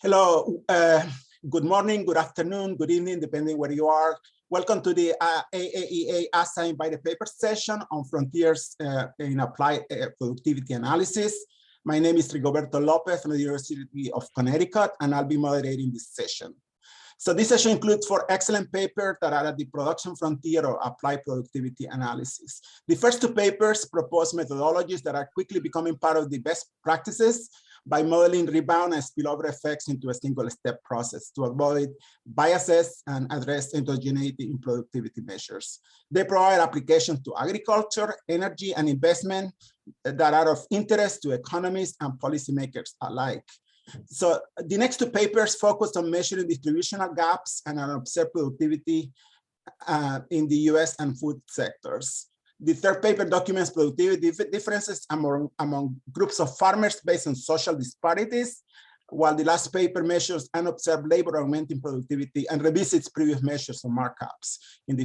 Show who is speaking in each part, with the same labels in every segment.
Speaker 1: Hello, good morning, good afternoon, good evening, depending where you are. Welcome to the AAEA ASSA Invited Paper session on frontiers in applied productivity analysis. My name is Rigoberto Lopez from the University of Connecticut, and I'll be moderating this session. So this session includes 4 excellent papers that are at the production frontier of applied productivity analysis. The first 2 papers propose methodologies that are quickly becoming part of the best practices by modeling rebound and spillover effects into a single-step process to avoid biases and address heterogeneity in productivity measures. They provide applications to agriculture, energy, and investment that are of interest to economists and policymakers alike. So the next 2 papers focus on measuring distributional gaps and observed productivity in the US and food sectors. The third paper documents productivity differences among groups of farmers based on social disparities, while the last paper measures unobserved labor augmenting productivity and revisits previous measures of markups in the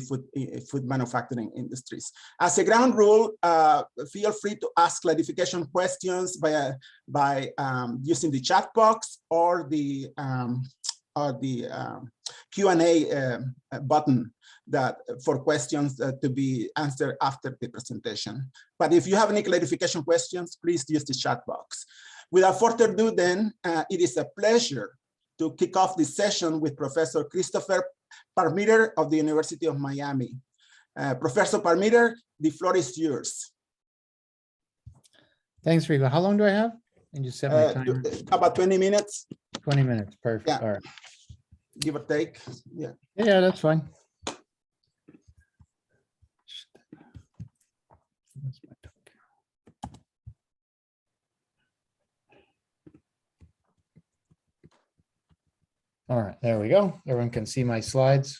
Speaker 1: food manufacturing industries. As a ground rule, feel free to ask clarification questions by using the chat box or the Q&A button for questions to be answered after the presentation. But if you have any clarification questions, please use the chat box. Without further ado, then, it is a pleasure to kick off this session with Professor Christopher Parmeter of the University of Miami. Professor Parmeter, the floor is yours.
Speaker 2: Thanks, Rigo. How long do I have? And just set my timer.
Speaker 1: About 20 minutes.
Speaker 2: 20 minutes, perfect.
Speaker 1: Yeah.
Speaker 2: All right.
Speaker 1: Give or take. Yeah.
Speaker 2: Yeah, that's fine. All right, there we go. Everyone can see my slides.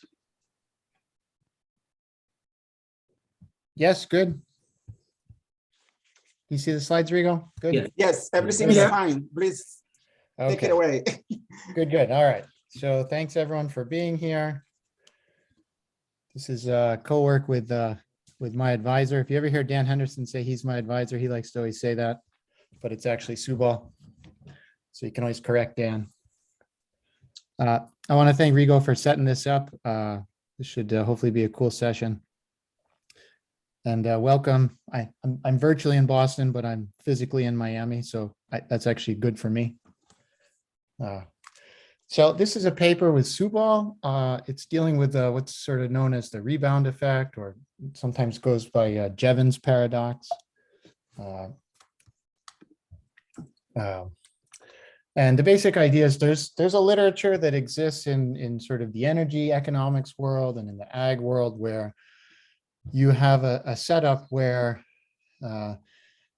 Speaker 2: Yes, good. You see the slides, Rigo? Good.
Speaker 1: Yeah. Yes, everything is fine. Please take it away.
Speaker 2: Good, good. All right. So thanks everyone for being here. This is co-work with my advisor. If you ever hear Dan Henderson say he's my advisor, he likes to always say that, but it's actually Subal. So you can always correct Dan. I want to thank Rigo for setting this up. This should hopefully be a cool session. And welcome. I'm virtually in Boston, but I'm physically in Miami, so that's actually good for me. So this is a paper with Subal. It's dealing with what's sort of known as the rebound effect, or sometimes goes by Jevons paradox. And the basic idea is there's a literature that exists in sort of the energy economics world and in the ag world where you have a setup where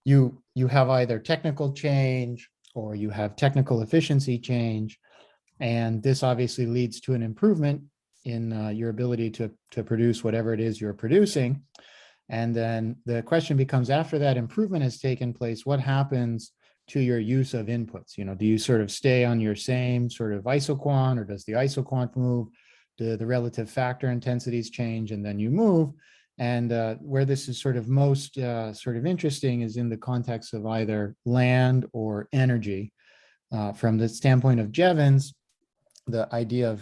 Speaker 2: you have either technical change or you have technical efficiency change. And this obviously leads to an improvement in your ability to produce whatever it is you're producing. And then the question becomes, after that improvement has taken place, what happens to your use of inputs? You know, do you sort of stay on your same sort of isoquant, or does the isoquant move? Do the relative factor intensities change and then you move? And where this is sort of most sort of interesting is in the context of either land or energy. From the standpoint of Jevons, the idea of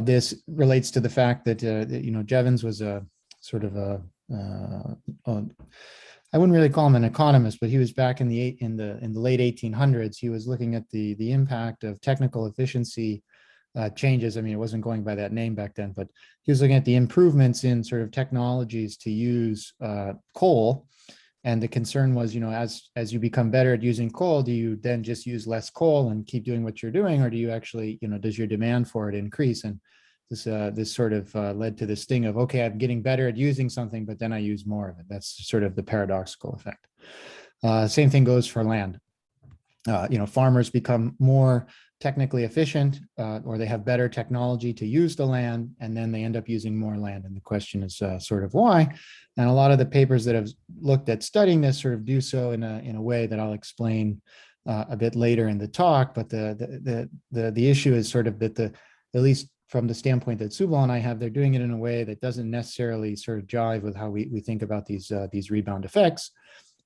Speaker 2: this relates to the fact that you know, Jevons was a sort of I wouldn't really call him an economist, but he was back in the late 1800s. He was looking at the impact of technical efficiency changes. I mean, it wasn't going by that name back then, but he was looking at the improvements in sort of technologies to use coal. And the concern was, you know, as you become better at using coal, do you then just use less coal and keep doing what you're doing, or do you actually, you know, does your demand for it increase? And this sort of led to this thing of, okay, I'm getting better at using something, but then I use more of it. That's sort of the paradoxical effect. Same thing goes for land. You know, farmers become more technically efficient, or they have better technology to use the land, and then they end up using more land. And the question is sort of why. And a lot of the papers that have looked at studying this sort of do so in a way that I'll explain a bit later in the talk. But the issue is sort of that at least from the standpoint that Subal and I have, they're doing it in a way that doesn't necessarily sort of jive with how we think about these rebound effects.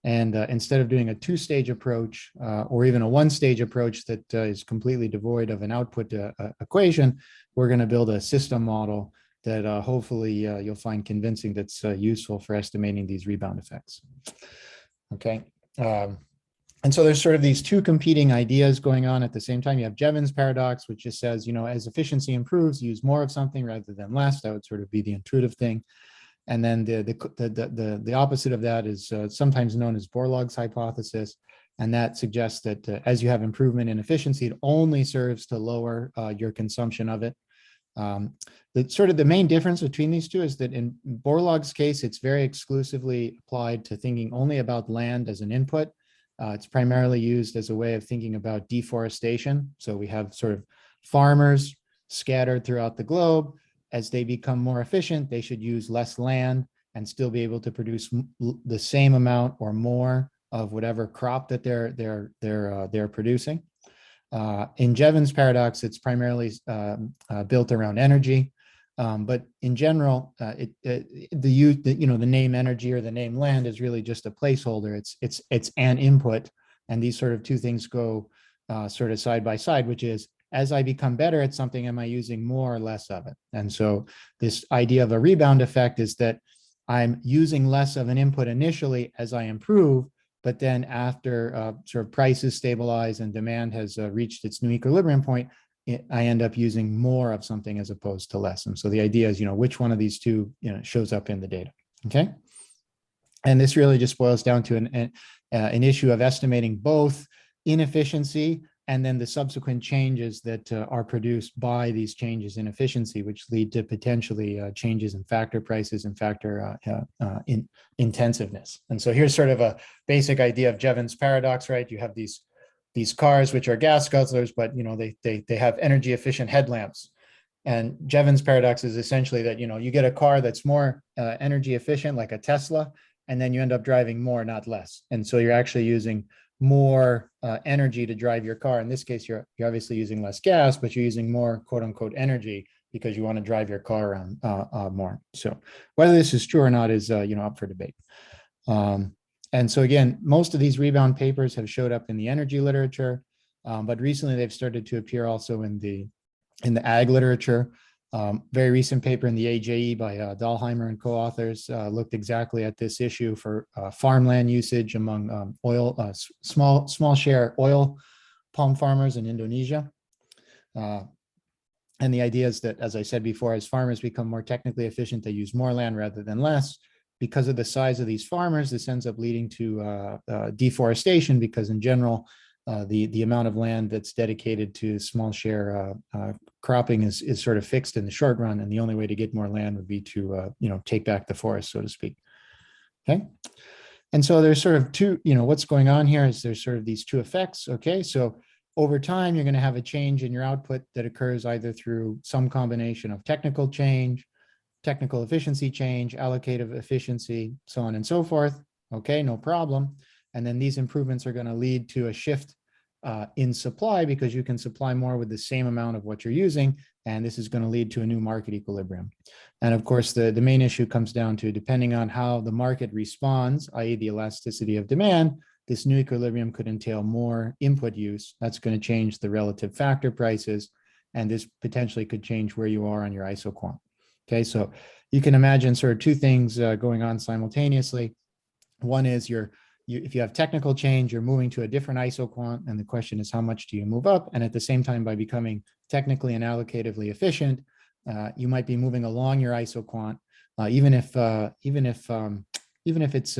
Speaker 2: And instead of doing a two-stage approach or even a one-stage approach that is completely devoid of an output equation, we're going to build a system model that hopefully you'll find convincing that's useful for estimating these rebound effects. Okay. And so there's sort of these two competing ideas going on at the same time. You have Jevons paradox, which just says, you know, as efficiency improves, use more of something rather than less. That would sort of be the intuitive thing. And then the opposite of that is sometimes known as Borlaugs hypothesis. And that suggests that as you have improvement in efficiency, it only serves to lower your consumption of it. The main difference between these two is that in Borlaug's case, it's very exclusively applied to thinking only about land as an input. It's primarily used as a way of thinking about deforestation. So we have sort of farmers scattered throughout the globe. As they become more efficient, they should use less land and still be able to produce the same amount or more of whatever crop that they're producing. In Jevons paradox, it's primarily built around energy, but in general, the name energy or the name land is really just a placeholder. It's an input, and these sort of two things go sort of side by side, which is, as I become better at something, am I using more or less of it? And so this idea of a rebound effect is that I'm using less of an input initially as I improve, but then after sort of prices stabilize and demand has reached its new equilibrium point, I end up using more of something as opposed to less. And so the idea is, which one of these two, shows up in the data, okay? And this really just boils down to an issue of estimating both inefficiency and then the subsequent changes that are produced by these changes in efficiency, which lead to potentially changes in factor prices and factor in intensiveness. And so here's sort of a basic idea of Jevons paradox, right? You have these cars which are gas guzzlers, but they have energy efficient headlamps. And Jevons paradox is essentially that you get a car that's more energy efficient, like a Tesla, and then you end up driving more, not less. And so you're actually using more energy to drive your car. In this case, you're obviously using less gas, but you're using more quote unquote energy because you want to drive your car around more. So whether this is true or not is up for debate. And so again, most of these rebound papers have showed up in the energy literature, but recently they've started to appear also in the ag literature. Very recent paper in the AJE by Dahlheimer and co-authors looked exactly at this issue for farmland usage among small share oil palm farmers in Indonesia. And the idea is that, as I said before, as farmers become more technically efficient, they use more land rather than less. Because of the size of these farmers, this ends up leading to deforestation, because in general, the amount of land that's dedicated to small share cropping is sort of fixed in the short run, and the only way to get more land would be to take back the forest, so to speak. Okay, and so there's sort of two. What's going on here is there's sort of these two effects. Okay, so over time you're going to have a change in your output that occurs either through some combination of technical change, technical efficiency change, allocative efficiency, so on and so forth. Okay, no problem. And then these improvements are going to lead to a shift in supply, because you can supply more with the same amount of what you're using. And this is going to lead to a new market equilibrium. And of course, the main issue comes down to, depending on how the market responds, i.e. the elasticity of demand, this new equilibrium could entail more input use. That's going to change the relative factor prices. And this potentially could change where you are on your isoquant. Okay, so you can imagine sort of two things going on simultaneously. One is if you have technical change, you're moving to a different isoquant, and the question is, how much do you move up? And at the same time, by becoming technically and allocatively efficient, you might be moving along your isoquant, even if it's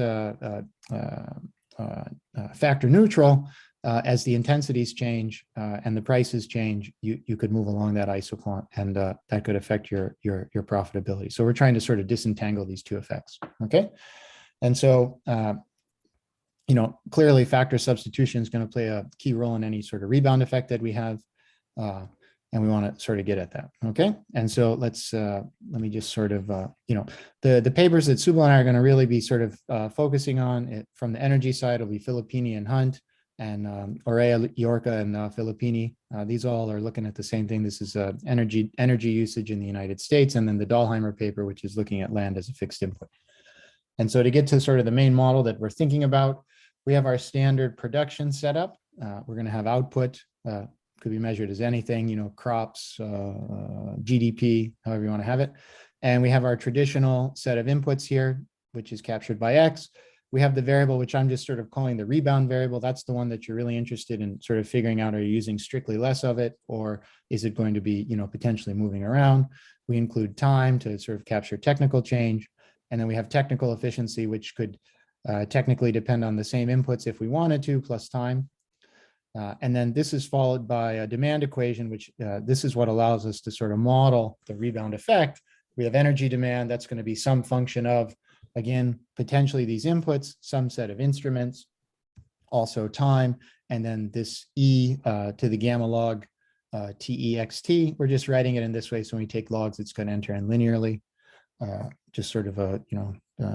Speaker 2: factor neutral. As the intensities change and the prices change, you could move along that isoquant, and that could affect your profitability. So we're trying to sort of disentangle these two effects. Okay, and so clearly factor substitution is going to play a key role in any sort of rebound effect that we have, and we want to sort of get at that. Okay, and so let me just sort of the papers that Subal and I are going to really be sort of focusing on it from the energy side will be Filippini and Hunt, and Orea, Yorka, and Filippini. These all are looking at the same thing. This is energy usage in the United States, and then the Dahlheimer paper, which is looking at land as a fixed input. And so to get to sort of the main model that we're thinking about, we have our standard production setup. We're going to have output, could be measured as anything, you know, crops, GDP, however you want to have it. And we have our traditional set of inputs here, which is captured by X. We have the variable, which I'm just sort of calling the rebound variable. That's the one that you're really interested in sort of figuring out, are you using strictly less of it, or is it going to be, you know, potentially moving around? We include time to sort of capture technical change. And then we have technical efficiency, which could technically depend on the same inputs if we wanted to, plus time. And then this is followed by a demand equation, which this is what allows us to sort of model the rebound effect. We have energy demand. That's going to be some function of, again, potentially these inputs, some set of instruments, also time, and then this E to the gamma log TEXT. We're just writing it in this way. So when we take logs, it's going to enter in linearly, just sort of a, you know,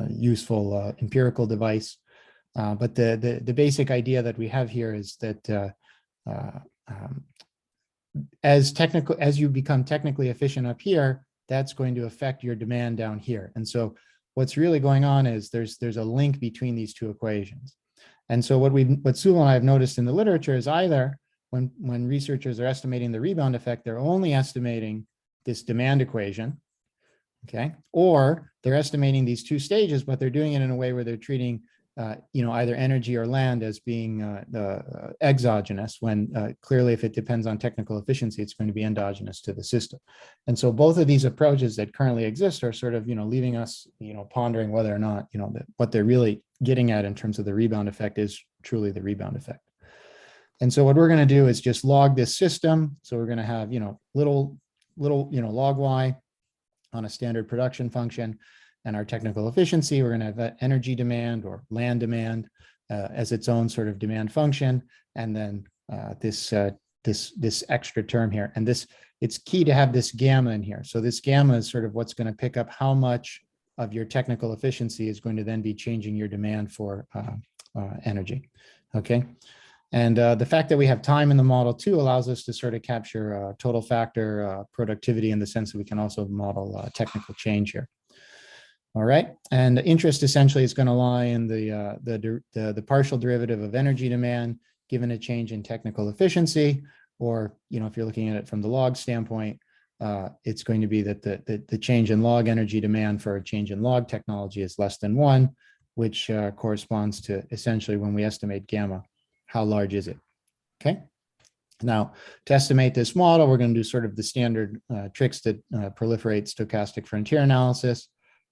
Speaker 2: useful empirical device. But the basic idea that we have here is that as you become technically efficient up here, that's going to affect your demand down here. And so what's really going on is there's a link between these two equations. And so what Suvil and I have noticed in the literature is either when researchers are estimating the rebound effect, they're only estimating this demand equation, okay? Or they're estimating these two stages, but they're doing it in a way where they're treating you know, either energy or land as being exogenous, when clearly if it depends on technical efficiency, it's going to be endogenous to the system. And so both of these approaches that currently exist are sort of, you know, leaving us, you know, pondering whether or not, you know, that what they're really getting at in terms of the rebound effect is truly the rebound effect. And so what we're going to do is just log this system. So we're going to have, you know, little, you know, log Y on a standard production function. And our technical efficiency, we're going to have energy demand or land demand as its own sort of demand function, and then this extra term here. And it's key to have this gamma in here. So this gamma is sort of what's going to pick up how much of your technical efficiency is going to then be changing your demand for energy. Okay. And the fact that we have time in the model too allows us to sort of capture total factor productivity, in the sense that we can also model technical change here. All right, and interest essentially is going to lie in the partial derivative of energy demand given a change in technical efficiency, or, you know, if you're looking at it from the log standpoint, it's going to be that the change in log energy demand for a change in log technology is less than 1, which corresponds to essentially when we estimate gamma, how large is it? Okay. Now, to estimate this model, we're going to do sort of the standard tricks that proliferate stochastic frontier analysis.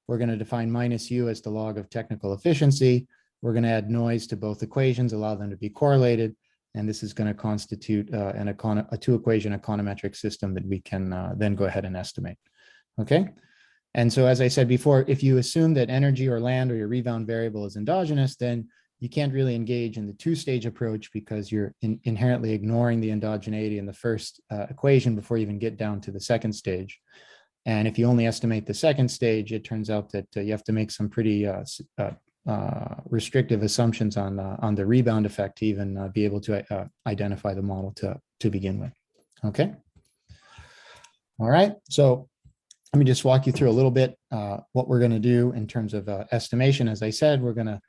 Speaker 2: We're going to define minus U as the log of technical efficiency. We're going to add noise to both equations, allow them to be correlated. And this is going to constitute a two-equation econometric system that we can then go ahead and estimate. Okay. And so, as I said before, if you assume that energy or land or your rebound variable is endogenous, then you can't really engage in the two-stage approach, because you're inherently ignoring the endogeneity in the first equation before you even get down to the second stage. And if you only estimate the second stage, it turns out that you have to make some pretty restrictive assumptions on the rebound effect to even be able to identify the model to begin with. Okay. All right. So let me just walk you through a little bit what we're going to do in terms of estimation. As I said, we're going to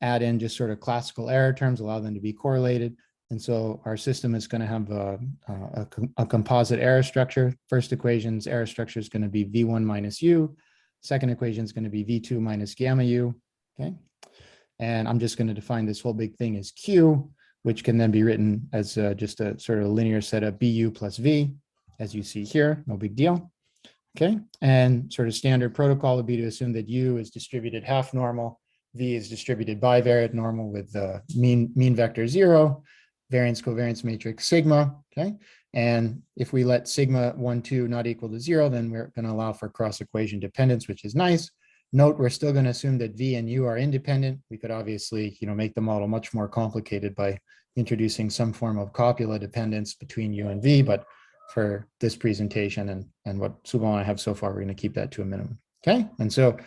Speaker 2: add in just sort of classical error terms, allow them to be correlated. And so our system is going to have a composite error structure. First equation's error structure is going to be V1 minus U. Second equation is going to be V2 minus gamma U. Okay. And I'm just going to define this whole big thing as Q, which can then be written as just a sort of linear set of BU plus V, as you see here. No big deal. Okay. And sort of standard protocol would be to assume that U is distributed half normal, V is distributed bivariate normal with mean vector 0. Variance covariance matrix sigma, okay? And if we let sigma 1, 2 not equal to 0, then we're going to allow for cross equation dependence, which is nice. Note, we're still going to assume that V and U are independent. We could obviously, you know, make the model much more complicated by introducing some form of copula dependence between U and V, but for this presentation and what Suvil and I have so far, we're going to keep that to a minimum, okay? And so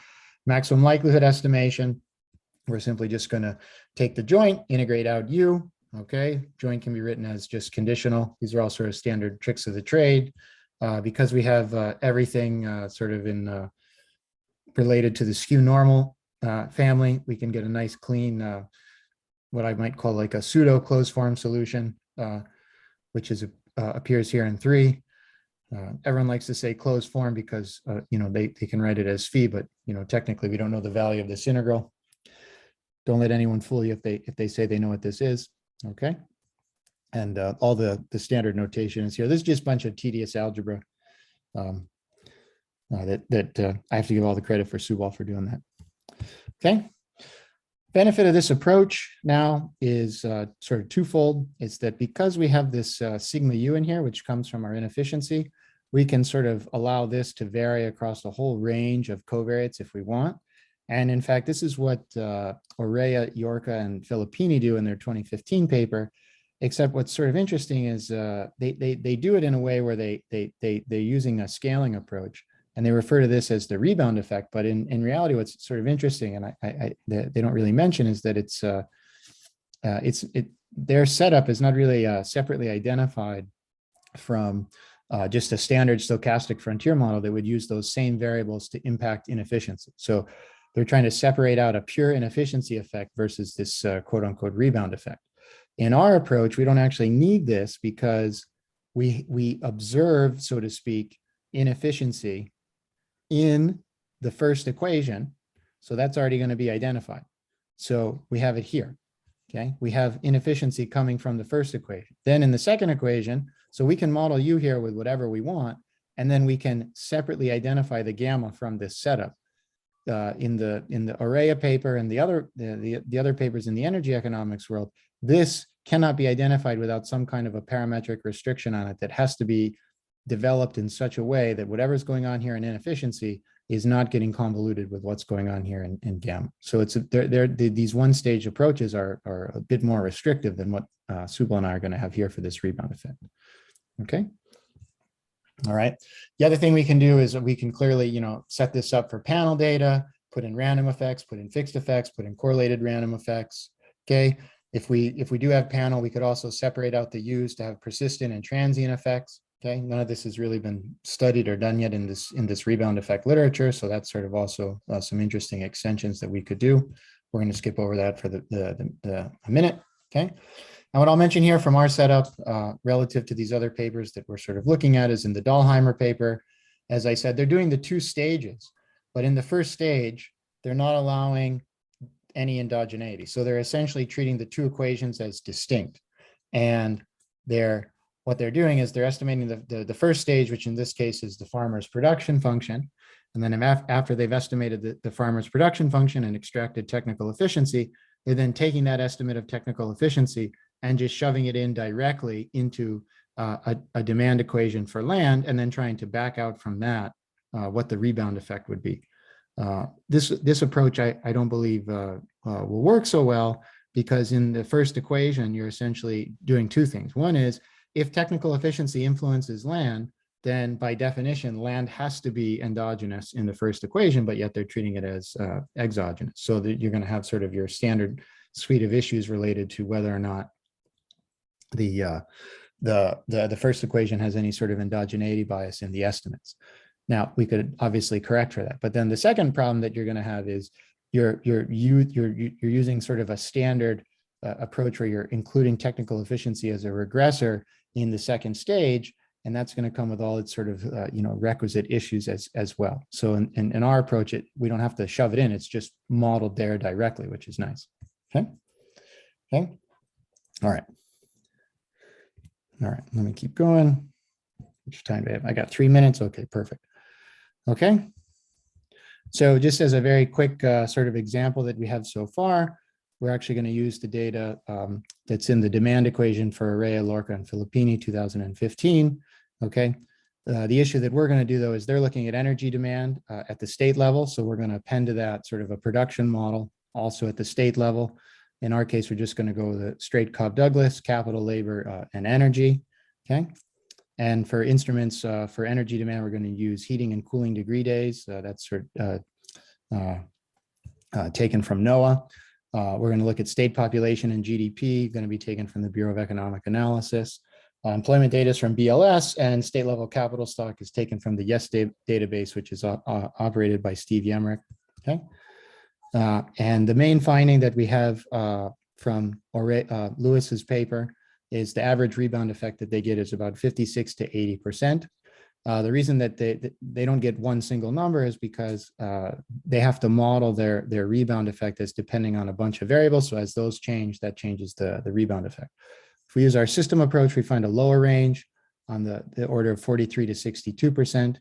Speaker 2: maximum likelihood estimation, we're simply just going to take the joint, integrate out U. Okay, joint can be written as just conditional. These are all sort of standard tricks of the trade. Because we have everything sort of in related to the skew normal family, we can get a nice clean what I might call like a pseudo closed form solution, which is appears here in 3. Everyone likes to say closed form because they can write it as phi, but technically we don't know the value of this integral. Don't let anyone fool you if they say they know what this is. Okay, and all the standard notation is here. This is just a bunch of tedious algebra that I have to give all the credit for Subal for doing that. Okay. Benefit of this approach now is sort of twofold. It's that because we have this sigma u in here, which comes from our inefficiency, we can sort of allow this to vary across a whole range of covariates if we want. And in fact, this is what Orea, Yorca, and Filippini do in their 2015 paper. Except what's sort of interesting is they do it in a way where they're using a scaling approach. And they refer to this as the rebound effect, but in reality, what's sort of interesting, and they don't really mention, is that their setup is not really separately identified from just a standard stochastic frontier model that would use those same variables to impact inefficiency. So they're trying to separate out a pure inefficiency effect versus this quote unquote rebound effect. In our approach, we don't actually need this because we observe, so to speak, inefficiency in the first equation. So that's already going to be identified. So we have it here. Okay, we have inefficiency coming from the first equation. Then in the second equation, so we can model U here with whatever we want, and then we can separately identify the gamma from this setup. In the AAEA paper and the other papers in the energy economics world, this cannot be identified without some kind of a parametric restriction on it that has to be developed in such a way that whatever's going on here in inefficiency is not getting convoluted with what's going on here in gamma. So these one-stage approaches are a bit more restrictive than what Subal and I are going to have here for this rebound effect. Okay. All right. The other thing we can do is we can clearly, set this up for panel data, put in random effects, put in fixed effects, put in correlated random effects. Okay. If we do have panel, we could also separate out the U's to have persistent and transient effects. Okay, none of this has really been studied or done yet in this rebound effect literature, so that's sort of also some interesting extensions that we could do. We're going to skip over that for a minute. Okay, and what I'll mention here from our setup relative to these other papers that we're sort of looking at is in the Dahlheimer paper. As I said, they're doing the 2 stages, but in the first stage, they're not allowing any endogeneity. So they're essentially treating the 2 equations as distinct, and what they're doing is they're estimating the first stage, which in this case is the farmer's production function. And then after they've estimated the farmer's production function and extracted technical efficiency, they're then taking that estimate of technical efficiency and just shoving it in directly into a demand equation for land, and then trying to back out from that what the rebound effect would be. This approach, I don't believe will work so well, because in the first equation, you're essentially doing 2 things. One is, if technical efficiency influences land, then by definition, land has to be endogenous in the first equation, but yet they're treating it as exogenous. So that you're going to have sort of your standard suite of issues related to whether or not the first equation has any sort of endogeneity bias in the estimates. Now, we could obviously correct for that, but then the second problem that you're going to have is you're using sort of a standard approach where you're including technical efficiency as a regressor in the second stage, and that's going to come with all its sort of requisite issues as well. So in our approach, we don't have to shove it in; it's just modeled there directly, which is nice. Okay. All right. Let me keep going. Which time do I have? I got 3 minutes. Okay, perfect. Okay. So just as a very quick sort of example that we have so far, we're actually going to use the data that's in the demand equation for Orea, Lorca, and Filippini 2015. Okay. The issue that we're going to do, though, is they're looking at energy demand at the state level. So we're going to append to that sort of a production model also at the state level. In our case, we're just going to go with a straight Cobb-Douglas, capital, labor, and energy. Okay. And for instruments for energy demand, we're going to use heating and cooling degree days. That's sort of taken from NOAA. We're going to look at state population and GDP, going to be taken from the Bureau of Economic Analysis. Employment data is from BLS, and state level capital stock is taken from the YES database, which is operated by Steve Yemrick. Okay. And the main finding that we have from Lewis's paper is the average rebound effect that they get is about 56 to 80%. The reason that they don't get one single number is because they have to model their rebound effect as depending on a bunch of variables. So as those change, that changes the rebound effect. If we use our system approach, we find a lower range on the order of 43 to 62%.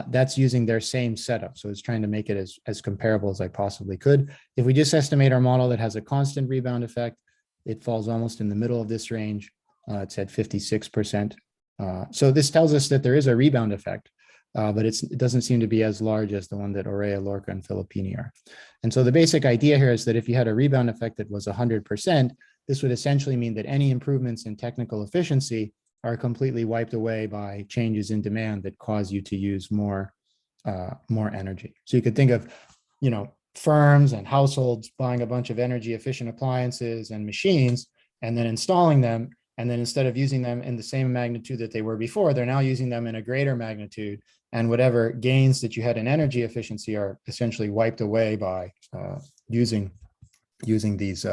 Speaker 2: That's using their same setup. So it's trying to make it as comparable as I possibly could. If we just estimate our model that has a constant rebound effect, it falls almost in the middle of this range. It's at 56%. So this tells us that there is a rebound effect, but it doesn't seem to be as large as the one that Orea, Lorca, and Filippini are. And so the basic idea here is that if you had a rebound effect that was 100%, this would essentially mean that any improvements in technical efficiency are completely wiped away by changes in demand that cause you to use more energy. So you could think of, firms and households buying a bunch of energy efficient appliances and machines and then installing them. And then instead of using them in the same magnitude that they were before, they're now using them in a greater magnitude. And whatever gains that you had in energy efficiency are essentially wiped away by using these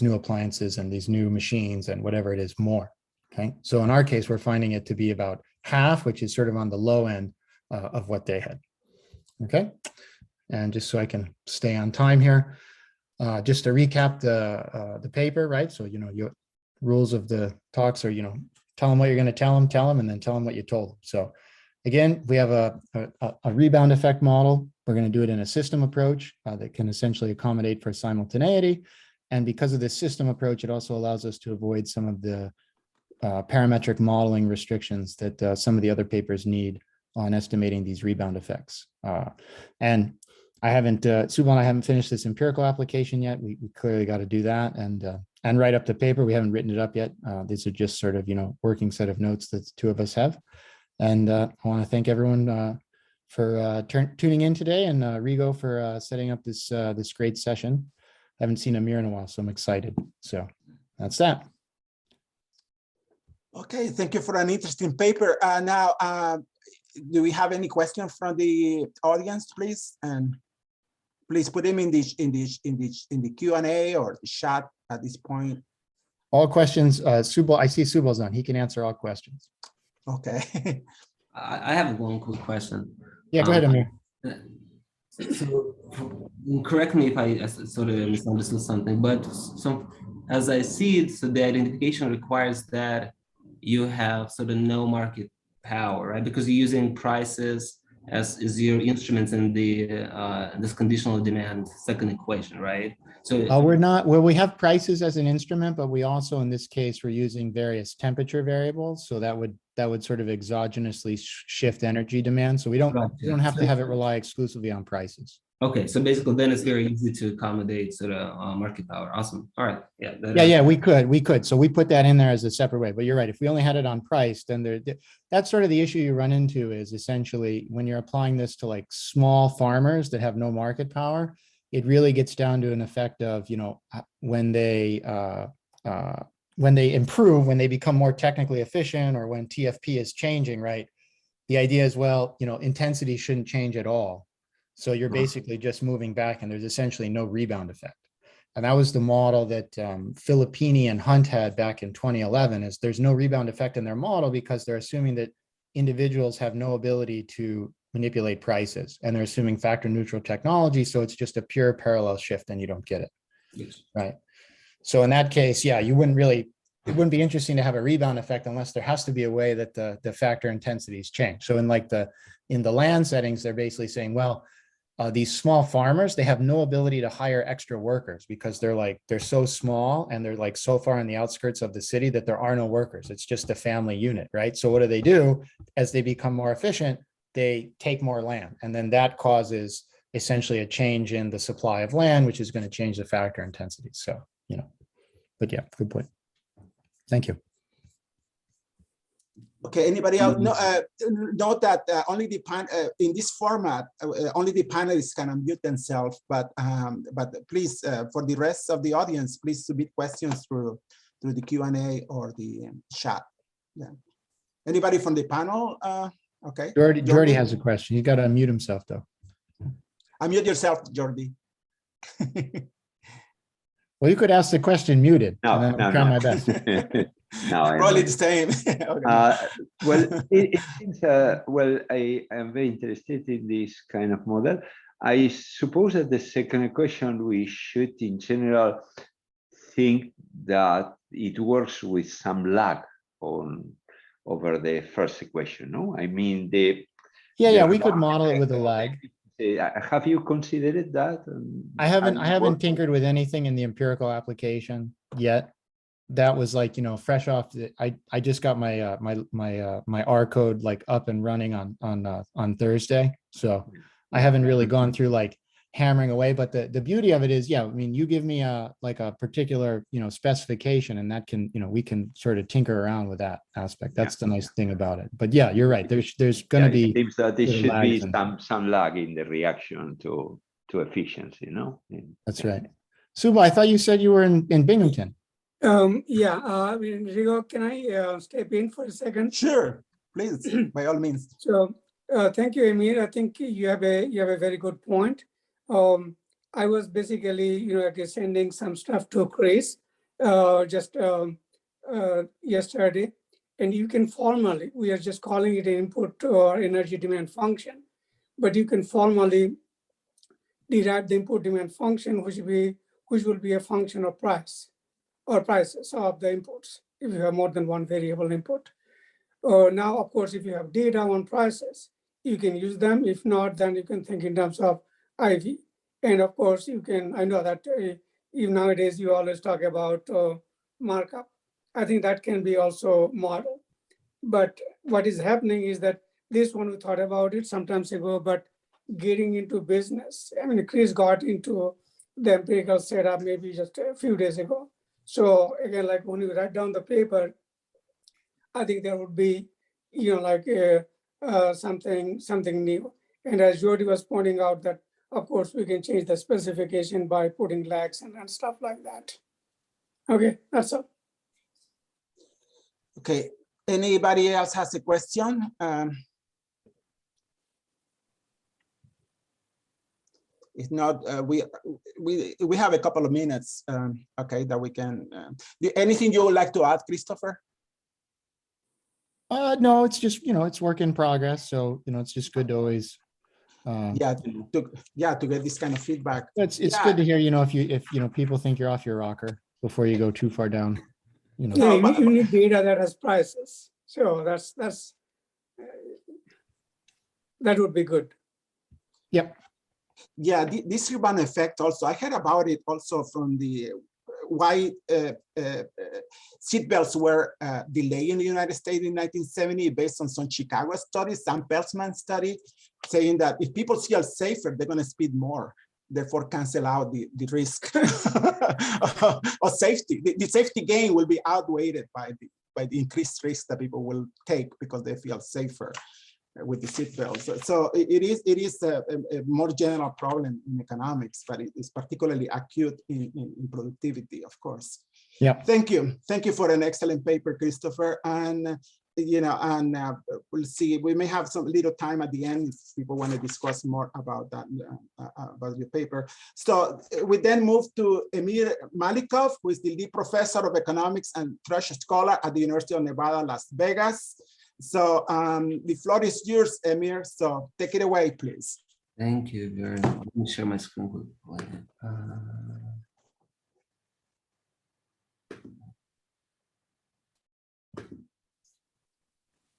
Speaker 2: new appliances and these new machines and whatever it is more. Okay, so in our case, we're finding it to be about half, which is sort of on the low end of what they had. Okay, and just so I can stay on time here, just to recap the paper, right? So your rules of the talks are tell them what you're going to tell them, and then tell them what you told them. So again, we have a rebound effect model. We're going to do it in a system approach that can essentially accommodate for simultaneity. And because of this system approach, it also allows us to avoid some of the parametric modeling restrictions that some of the other papers need on estimating these rebound effects. And I haven't, Subal and I haven't finished this empirical application yet. We clearly got to do that and write up the paper. We haven't written it up yet. These are just sort of, working set of notes that the two of us have. And I want to thank everyone for tuning in today, and Rigo for setting up this great session. I haven't seen Amir in a while, so I'm excited. So that's that.
Speaker 1: Okay, thank you for an interesting paper. Now, do we have any questions from the audience, please? And please put them in the Q&A or the chat at this point.
Speaker 2: All questions. Subal, I see Subal's on. He can answer all questions.
Speaker 1: Okay.
Speaker 3: I have one quick question.
Speaker 2: Yeah, go ahead, Amir.
Speaker 3: So, correct me if I sort of misunderstood something, but as I see it, so the identification requires that you have sort of no market power, right? Because you're using prices as is your instruments in the this conditional demand second equation, right? So
Speaker 2: we're not, well, we have prices as an instrument, but we also, in this case, we're using various temperature variables. So that would sort of exogenously shift energy demand. So we don't have to have it rely exclusively on prices.
Speaker 3: Okay, so basically then it's very easy to accommodate sort of market power. Awesome. All right. Yeah.
Speaker 2: Yeah, we could. So we put that in there as a separate way, but you're right. If we only had it on price, then that's sort of the issue you run into is essentially when you're applying this to like small farmers that have no market power, it really gets down to an effect of, when they improve, when they become more technically efficient, or when TFP is changing, right? The idea is, well, intensity shouldn't change at all. So you're basically just moving back, and there's essentially no rebound effect. And that was the model that Filippini and Hunt had back in 2011, is there's no rebound effect in their model because they're assuming that individuals have no ability to manipulate prices, and they're assuming factor neutral technology. So it's just a pure parallel shift and you don't get it.
Speaker 3: Yes.
Speaker 2: Right. So in that case, yeah, it wouldn't be interesting to have a rebound effect unless there has to be a way that the factor intensities change. So in the land settings, they're basically saying, well, these small farmers, they have no ability to hire extra workers because they're so small and they're like so far on the outskirts of the city that there are no workers. It's just a family unit, right? So what do? As they become more efficient, they take more land, and then that causes essentially a change in the supply of land, which is going to change the factor intensity. So, but yeah, good point. Thank you.
Speaker 1: Okay, anybody else? No, note that only the in this format, only the panelists can unmute themselves. But please, for the rest of the audience, please submit questions through the Q&A or the chat. Yeah. Anybody from the panel? Okay.
Speaker 2: Jordi has a question. He's got to unmute himself, though.
Speaker 1: Unmute yourself, Jordi.
Speaker 2: Well, you could ask the question muted,
Speaker 4: No,
Speaker 2: and then
Speaker 4: no,
Speaker 2: I'll try
Speaker 4: no.
Speaker 2: my best.
Speaker 4: No, I
Speaker 1: Probably
Speaker 4: know.
Speaker 1: the same.
Speaker 4: Well, it seems, well, I am very interested in this kind of model. I suppose that the second equation, we should in general think that it works with some lag over the first equation, no? I mean,
Speaker 2: Yeah, we could model it with a lag.
Speaker 4: Have you considered that?
Speaker 2: I haven't tinkered with anything in the empirical application yet. That was like, fresh off I just got my my R code like up and running on Thursday. So I haven't really gone through like hammering away, but the beauty of it is, yeah, I mean, you give me a particular, specification, and that can, we can sort of tinker around with that aspect. That's the nice thing about it. But yeah, you're right. There's going to be,
Speaker 4: it seems that there should be
Speaker 2: and
Speaker 4: some lag in the reaction to efficiency,
Speaker 2: That's right. Suba, I thought you said you were in Binghamton.
Speaker 5: Yeah, Rigo, can I step in for a second?
Speaker 1: Sure, please, by all means.
Speaker 5: So, thank you, Amir. I think you have a very good point. I was basically, sending some stuff to Chris just yesterday, and you can formally, we are just calling it an input or energy demand function, but you can formally derive the input demand function, which will be a function of price or prices of the inputs if you have more than one variable input. Now, of course, if you have data on prices, you can use them. If not, then you can think in terms of IV. And of course, you can, I know that even nowadays you always talk about markup. I think that can be also modeled. But what is happening is that this one we thought about it some time ago, but getting into business, I mean, Chris got into the empirical setup maybe just a few days ago. So again, like when you write down the paper, I think there would be, something new. And as Jody was pointing out that, of course, we can change the specification by putting lags and stuff like that. Okay, that's all.
Speaker 1: Okay, anybody else has a question? If not, we have a couple of minutes, okay, that we can. Anything you would like to add, Christopher?
Speaker 2: No, it's just, it's work in progress. So, it's just good to always.
Speaker 1: To get this kind of feedback.
Speaker 2: It's good to hear, if people think you're off your rocker before you go too far down.
Speaker 5: Yeah, you need data that has prices. So that would be good.
Speaker 2: Yep.
Speaker 1: Yeah, this rebound effect also, I heard about it also from the why seatbelts were delayed in the United States in 1970 based on some Chicago study, Sam Peltzman study, saying that if people feel safer, they're going to speed more, therefore cancel out the risk of safety. The safety gain will be outweighed by the increased risk that people will take because they feel safer with the seatbelts. So it is a more general problem in economics, but it is particularly acute in productivity, of course.
Speaker 2: Yeah.
Speaker 1: Thank you for an excellent paper, Christopher. And we'll see. We may have some little time at the end if people want to discuss more about that, about your paper. So we then move to Emir Malikov, who is the lead professor of economics and Thrush Scholar at the University of Nevada, Las Vegas. So the floor is yours, Emir. So take it away, please.
Speaker 3: Thank you very much. Let me share my screen quickly.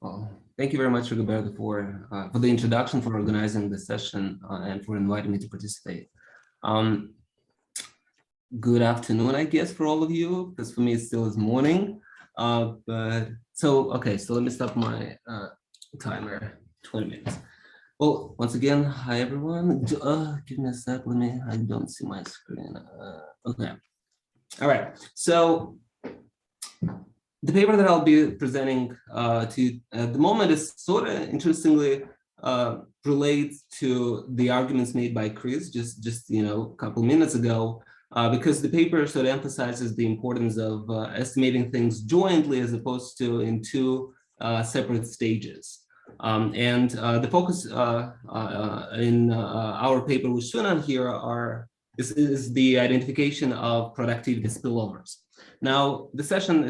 Speaker 3: Well, thank you very much, Rigoberto, for the introduction, for organizing the session, and for inviting me to participate. Good afternoon, I guess, for all of you, because for me it still is morning. So let me stop my timer, 20 minutes. Well, once again, hi everyone. Give me a sec, I don't see my screen. Okay, all right. So the paper that I'll be presenting to you at the moment is sort of interestingly relates to the arguments made by Chris just a couple minutes ago, because the paper sort of emphasizes the importance of estimating things jointly as opposed to in two separate stages. And the focus in our paper, which shown on here, are is the identification of productivity spillovers. Now, the session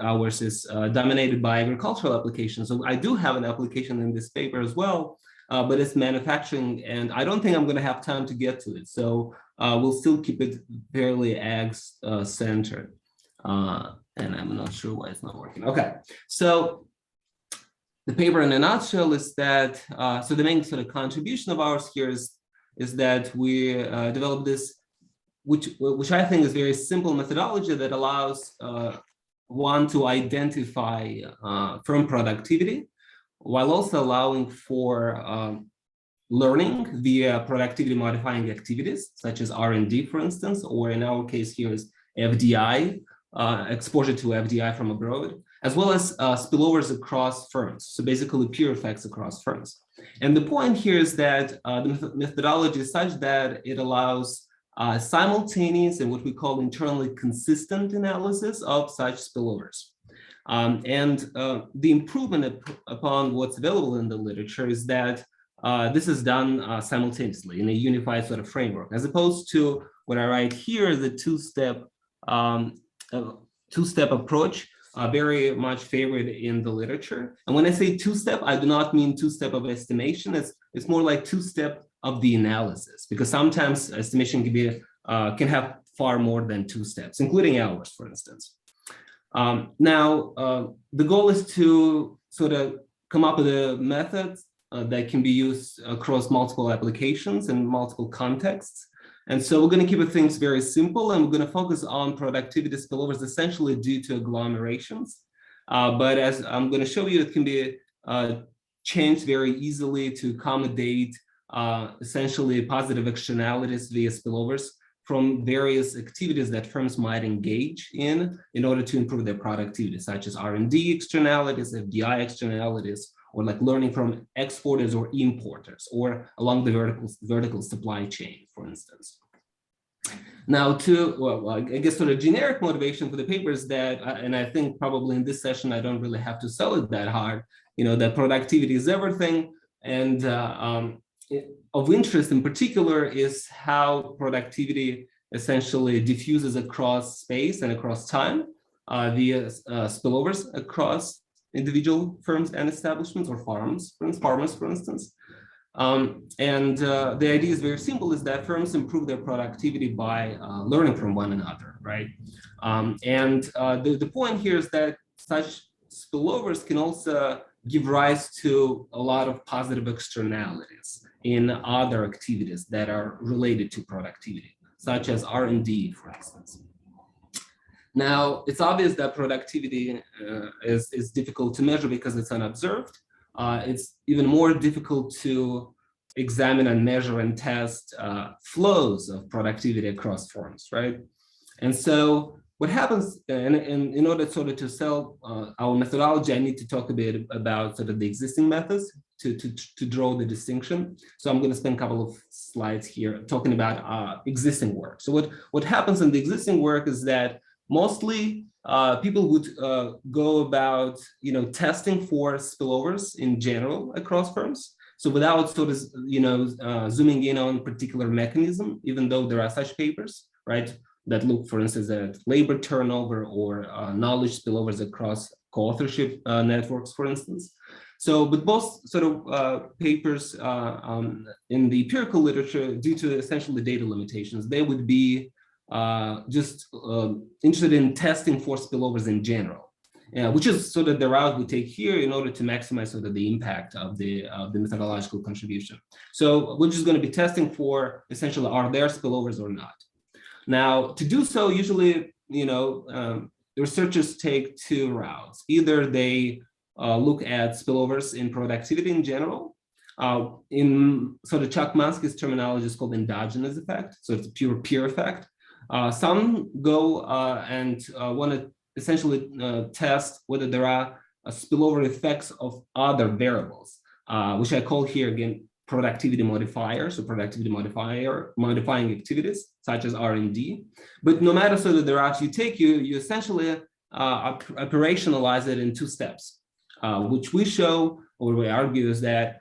Speaker 3: ours is dominated by agricultural applications. So I do have an application in this paper as well, but it's manufacturing, and I don't think I'm going to have time to get to it. So we'll still keep it fairly ag centered. And I'm not sure why it's not working. Okay, so the paper in a nutshell is that, so the main sort of contribution of ours here is that we developed this, which I think is very simple methodology that allows one to identify firm productivity while also allowing for learning via productivity modifying activities, such as R&D, for instance, or in our case here is FDI, exposure to FDI from abroad, as well as spillovers across firms. So basically peer effects across firms. And the point here is that the methodology is such that it allows simultaneous and what we call internally consistent analysis of such spillovers. The improvement upon what's available in the literature is that this is done simultaneously in a unified sort of framework, as opposed to what I write here, the two-step approach, very much favored in the literature. And when I say two-step, I do not mean two-step of estimation. It's more like two-step of the analysis, because sometimes estimation can have far more than two steps, including ours, for instance. Now, the goal is to sort of come up with a method that can be used across multiple applications and multiple contexts. And so we're going to keep things very simple, and we're going to focus on productivity spillovers essentially due to agglomerations. But as I'm going to show you, it can be changed very easily to accommodate essentially positive externalities via spillovers from various activities that firms might engage in order to improve their productivity, such as R&D externalities, FDI externalities, or like learning from exporters or importers, or along the vertical supply chain, for instance. Now, I guess sort of generic motivation for the paper is that, and I think probably in this session, I don't really have to sell it that hard, that productivity is everything. And of interest in particular is how productivity essentially diffuses across space and across time via spillovers across individual firms and establishments, or farmers, for instance. The idea is very simple, is that firms improve their productivity by learning from one another, right? The point here is that such spillovers can also give rise to a lot of positive externalities in other activities that are related to productivity, such as R&D, for instance. Now, it's obvious that productivity is difficult to measure because it's unobserved. It's even more difficult to examine and measure and test flows of productivity across firms, right? And so what happens, and in order sort of to sell our methodology, I need to talk a bit about sort of the existing methods to draw the distinction. So I'm going to spend a couple of slides here talking about existing work. So what happens in the existing work is that mostly people would go about, testing for spillovers in general across firms. So without sort of, zooming in on particular mechanism, even though there are such papers, right, that look, for instance, at labor turnover or knowledge spillovers across co-authorship networks, for instance. So, but both sort of papers in the empirical literature, due to essentially data limitations, they would be just interested in testing for spillovers in general, which is sort of the route we take here in order to maximize sort of the impact of the methodological contribution. So we're just going to be testing for essentially, are there spillovers or not? Now, to do so, usually, the researchers take two routes. Either they look at spillovers in productivity in general. In sort of Chuck Munsky's terminology is called endogenous effect. So it's a pure peer effect. Some go and want to essentially test whether there are spillover effects of other variables, which I call here again productivity modifiers, or productivity modifying activities such as R&D. But no matter sort of the route you take, you essentially operationalize it in two steps, which we show, or we argue, is that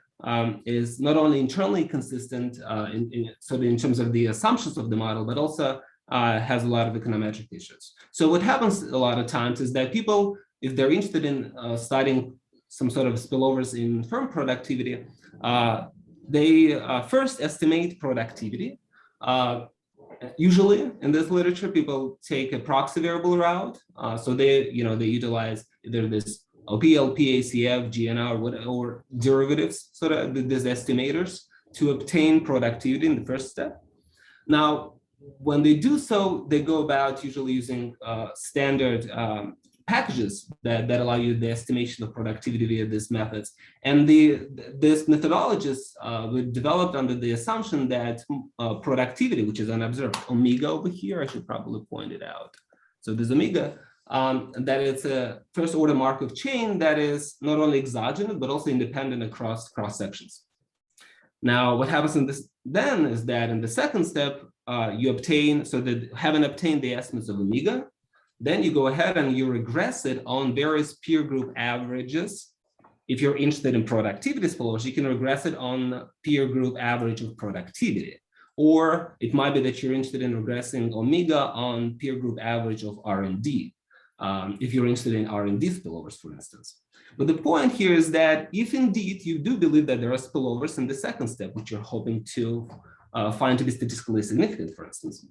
Speaker 3: is not only internally consistent in terms of the assumptions of the model, but also has a lot of econometric issues. So what happens a lot of times is that people, if they're interested in studying some sort of spillovers in firm productivity, they first estimate productivity. Usually in this literature, people take a proxy variable route. So they utilize either this OP, LP, ACF, GNR, or derivatives, sort of these estimators, to obtain productivity in the first step. Now, when they do so, they go about usually using standard packages that allow you the estimation of productivity via these methods. And these methodologies were developed under the assumption that productivity, which is unobserved, omega over here, I should probably point it out. So there's omega, that it's a first order Markov chain that is not only exogenous, but also independent across cross sections. Now, what happens in this then is that in the second step, you obtain, so that having obtained the estimates of omega, then you go ahead and you regress it on various peer group averages. If you're interested in productivity spillovers, you can regress it on peer group average of productivity. Or it might be that you're interested in regressing omega on peer group average of R&D, if you're interested in R&D spillovers, for instance. But the point here is that if indeed you do believe that there are spillovers in the second step, which you're hoping to find to be statistically significant, for instance,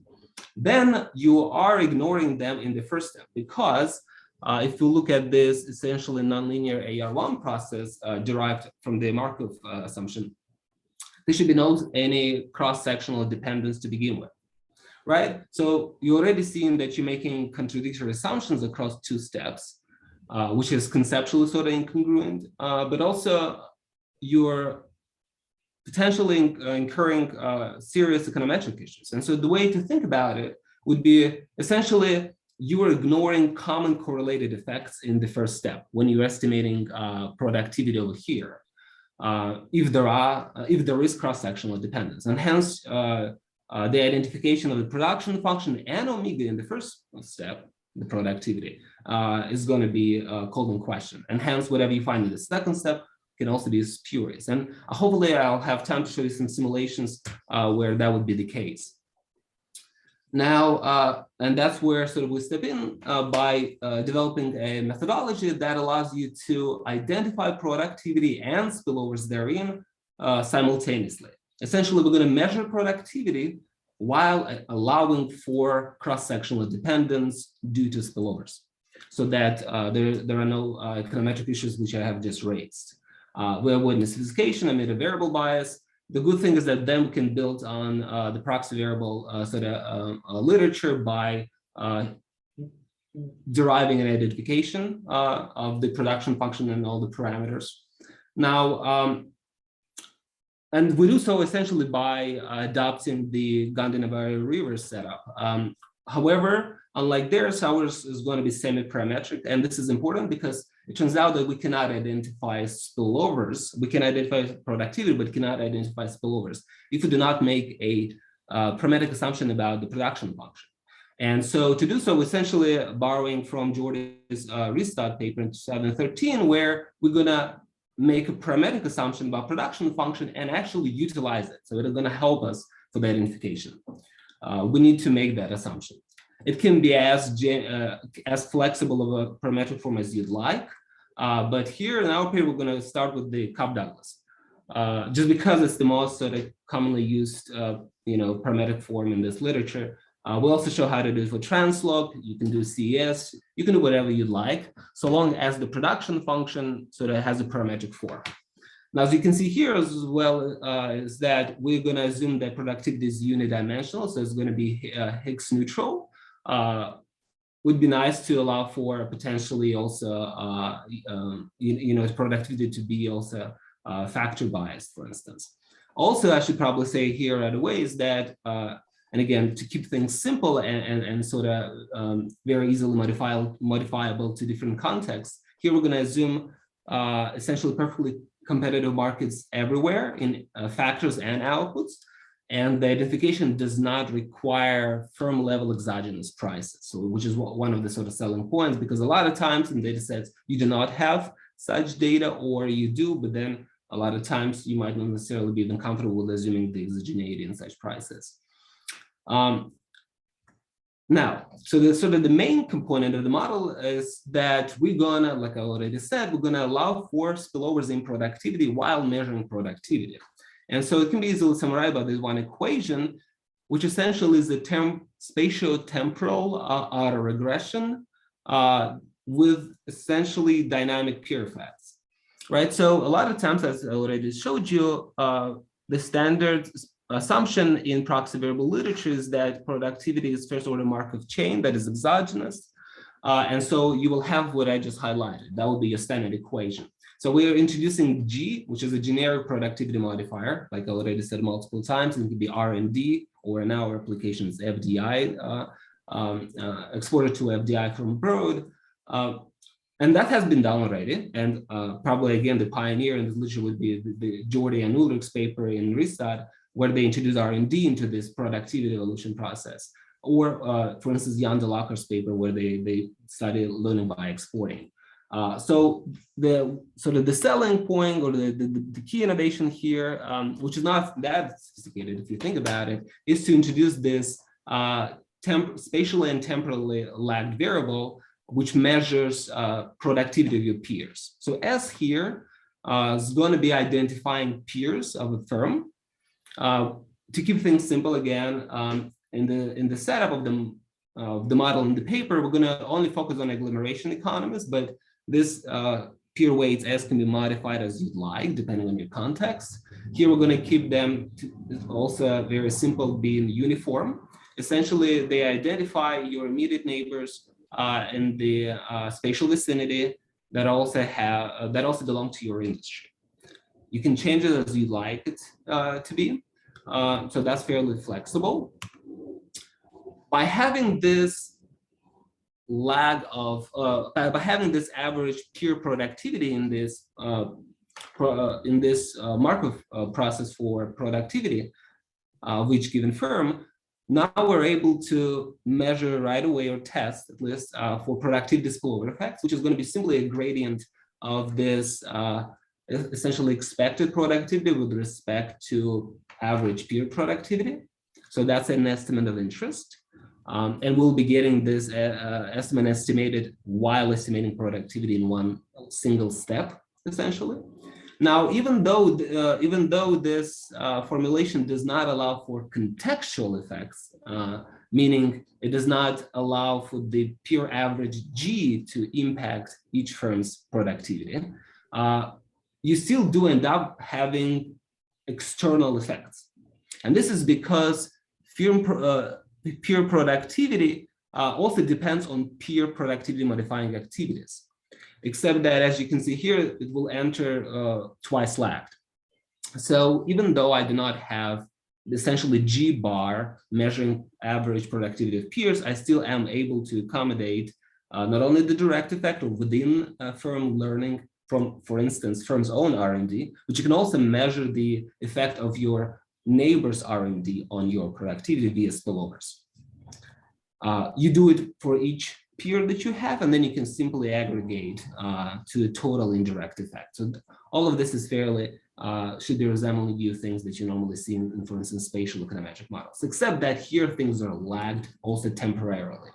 Speaker 3: then you are ignoring them in the first step, because if you look at this essentially nonlinear AR1 process derived from the Markov assumption, there should be no any cross-sectional dependence to begin with, right? So you're already seeing that you're making contradictory assumptions across two steps, which is conceptually sort of incongruent, but also you're potentially incurring serious econometric issues. And so the way to think about it would be essentially you are ignoring common correlated effects in the first step when you're estimating productivity over here, if there is cross-sectional dependence, and hence the identification of the production function and omega in the first step, the productivity, is going to be called in question, and hence whatever you find in the second step can also be spurious. And hopefully I'll have time to show you some simulations where that would be the case. Now, and that's where sort of we step in by developing a methodology that allows you to identify productivity and spillovers therein simultaneously. Essentially, we're going to measure productivity while allowing for cross-sectional dependence due to spillovers, so that there are no econometric issues which I have just raised. We avoid misclassification, emit a variable bias. The good thing is that then we can build on the proxy variable literature by deriving an identification of the production function and all the parameters. Now, and we do so essentially by adopting the Gandhi-Navari reverse setup. However, unlike theirs, ours is going to be semi-parametric, and this is important because it turns out that we cannot identify spillovers. We can identify productivity, but cannot identify spillovers if we do not make a parametric assumption about the production function. And so to do so, essentially borrowing from Jordy's restart paper in 2013, where we're going to make a parametric assumption about production function and actually utilize it. So it is going to help us for the identification. We need to make that assumption. It can be as flexible of a parametric form as you'd like, but here in our paper, we're going to start with the Cobb-Douglas, just because it's the most sort of commonly used, parametric form in this literature. We'll also show how to do it for translog. You can do CES. You can do whatever you'd like, so long as the production function sort of has a parametric form. Now, as you can see here as well, is that we're going to assume that productivity is unidimensional, so it's going to be Higgs neutral. Would be nice to allow for potentially also, productivity to be also factor biased, for instance. Also, I should probably say here right away is that, and again, to keep things simple and sort of very easily modifiable to different contexts, here we're going to assume essentially perfectly competitive markets everywhere in factors and outputs. And the identification does not require firm level exogenous prices, so which is one of the sort of selling points, because a lot of times in data sets, you do not have such data, or you do, but then a lot of times you might not necessarily be even comfortable with assuming the exogeneity in such prices. Now, so the main component of the model is that we're gonna, like I already said, we're gonna allow for spillovers in productivity while measuring productivity. And so it can be easily summarized by this one equation, which essentially is the spatio-temporal autoregression with essentially dynamic peer effects, right? So a lot of times, as I already showed you, the standard assumption in proxy variable literature is that productivity is first order Markov chain that is exogenous. And so you will have what I just highlighted. That will be your standard equation. So we are introducing G, which is a generic productivity modifier, like I already said multiple times, and it could be R&D, or in our applications, FDI, exported to FDI from abroad. And that has been done already. And probably, again, the pioneer in this literature would be the Jordi and Ulrich's paper in Ristad, where they introduce R&D into this productivity evolution process. Or, for instance, Jan de Lakker's paper, where they study learning by exporting. So the selling point, or the key innovation here, which is not that sophisticated if you think about it, is to introduce this spatially and temporally lagged variable, which measures productivity of your peers. So S here is going to be identifying peers of a firm. To keep things simple again, in the setup of the model in the paper, we're going to only focus on agglomeration economies, but this peer weights S can be modified as you'd like, depending on your context. Here, we're going to keep them to also very simple, being uniform. Essentially, they identify your immediate neighbors in the spatial vicinity that also belong to your industry. You can change it as you'd like it to be. So that's fairly flexible. By having this lag of, by having this average peer productivity in this Markov process for productivity of each given firm, now we're able to measure right away, or test at least, for productivity spillover effects, which is going to be simply a gradient of this essentially expected productivity with respect to average peer productivity. So that's an estimate of interest. And we'll be getting this estimate estimated while estimating productivity in one single step, essentially. Now, even though this formulation does not allow for contextual effects, meaning it does not allow for the pure average G to impact each firm's productivity, you still do end up having external effects. And this is because peer productivity also depends on peer productivity modifying activities, except that, as you can see here, it will enter twice lagged. So even though I do not have essentially G bar measuring average productivity of peers, I still am able to accommodate not only the direct effect or within firm learning from, for instance, firm's own R&D, but you can also measure the effect of your neighbor's R&D on your productivity via spillovers. You do it for each peer that you have, and then you can simply aggregate to a total indirect effect. So all of this is fairly, should be resembling you things that you normally see in, for instance, spatial econometric models, except that here things are lagged also temporarily.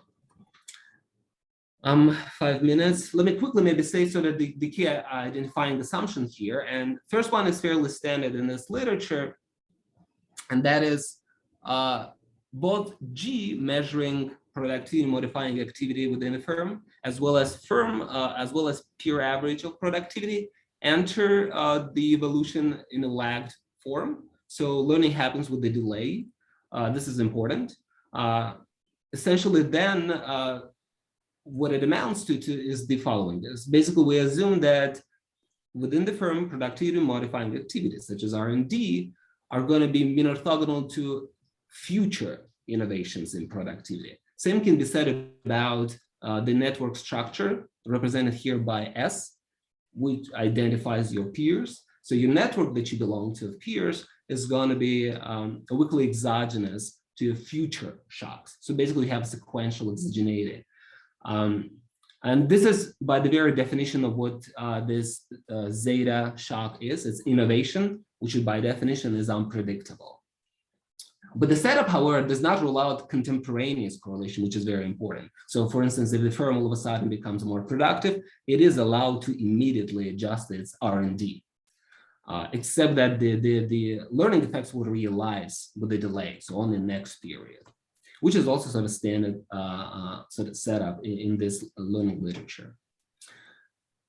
Speaker 3: 5 minutes. Let me quickly maybe say so that the key identifying assumption here, and first one is fairly standard in this literature, and that is both G measuring productivity modifying activity within a firm, as well as peer average of productivity, enter the evolution in a lagged form. So learning happens with the delay. This is important. Essentially, then what it amounts to is the following. Is basically we assume that within the firm, productivity modifying activities such as R&D are going to be orthogonal to future innovations in productivity. Same can be said about the network structure represented here by S, which identifies your peers. So your network that you belong to of peers is going to be weakly exogenous to future shocks. So basically you have sequential exogeneity. And this is by the very definition of what this zeta shock is. It's innovation, which by definition is unpredictable. But the setup, however, does not rule out contemporaneous correlation, which is very important. So for instance, if the firm all of a sudden becomes more productive, it is allowed to immediately adjust its R&D, except that the learning effects will realize with a delay, so on the next period, which is also sort of standard sort of setup in this learning literature.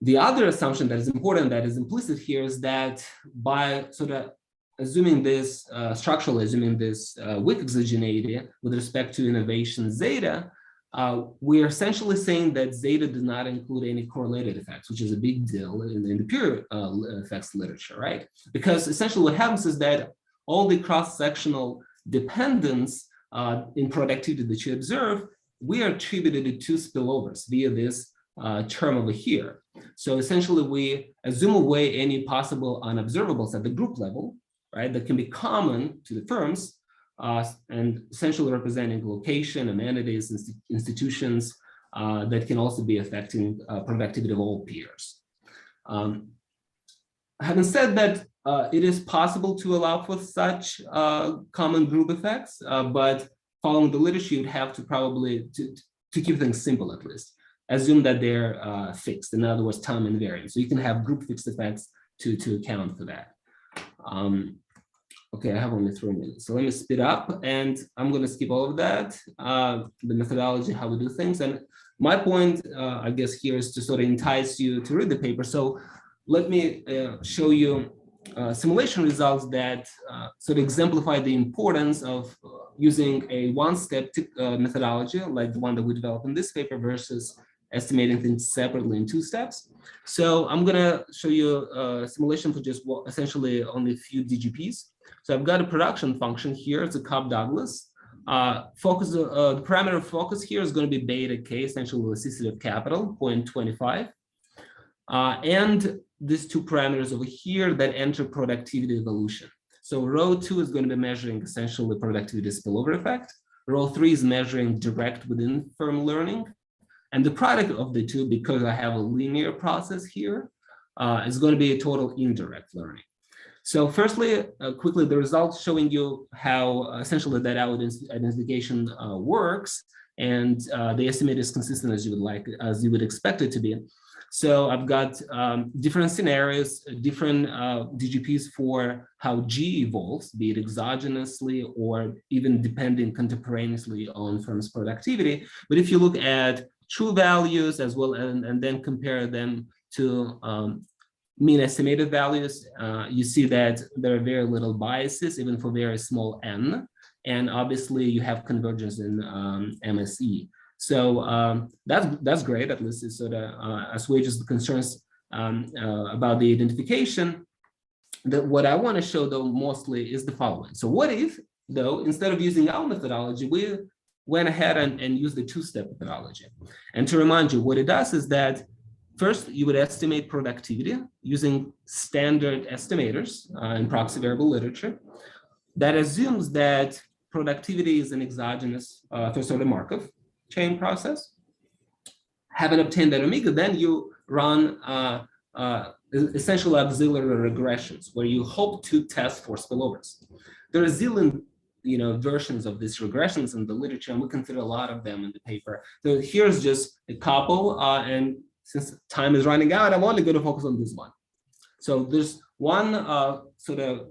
Speaker 3: The other assumption that is important, that is implicit here, is that by sort of assuming this, structurally assuming this weak exogeneity with respect to innovation zeta, we are essentially saying that zeta does not include any correlated effects, which is a big deal in the pure effects literature, right? Because essentially what happens is that all the cross-sectional dependence in productivity that you observe, we are attributed to spillovers via this term over here. So essentially we assume away any possible unobservables at the group level, right, that can be common to the firms, and essentially representing location, amenities, institutions that can also be affecting productivity of all peers. Having said that, it is possible to allow for such common group effects, but following the literature, you'd have to probably, to keep things simple at least, assume that they're fixed, in other words, time invariant. So you can have group fixed effects to account for that. Okay, I have only 3 minutes, so let me speed up, and I'm going to skip all of that, the methodology, how we do things. And my point, I guess, here is to sort of entice you to read the paper. So let me show you simulation results that sort of exemplify the importance of using a one-step methodology, like the one that we developed in this paper, versus estimating things separately in 2 steps. So I'm going to show you a simulation for just essentially only a few DGPs. So I've got a production function here. It's a Cobb-Douglas. Focus, the parameter of focus here is going to be beta k, essentially elicited capital, 0.25. And these 2 parameters over here that enter productivity evolution. So row 2 is going to be measuring essentially productivity spillover effect. Row 3 is measuring direct within firm learning. And the product of the 2, because I have a linear process here, is going to be a total indirect learning. So firstly, quickly, the results showing you how essentially that identification works, and the estimate is consistent as you would expect it to be. So I've got different scenarios, different DGPs for how G evolves, be it exogenously or even depending contemporaneously on firm's productivity. But if you look at true values as well, and then compare them to mean estimated values, you see that there are very little biases, even for very small n. And obviously you have convergence in MSE. So that's great, at least it sort of assuages the concerns about the identification. What I want to show, though, mostly is the following. So what if, though, instead of using our methodology, we went ahead and used the 2-step methodology? And to remind you, what it does is that first, you would estimate productivity using standard estimators in proxy variable literature. That assumes that productivity is an exogenous first order Markov chain process. Having obtained that omega, then you run essential auxiliary regressions where you hope to test for spillovers. There are zillion versions of these regressions in the literature, and we consider a lot of them in the paper. So here's just a couple, and since time is running out, I'm only going to focus on this one. So there's one sort of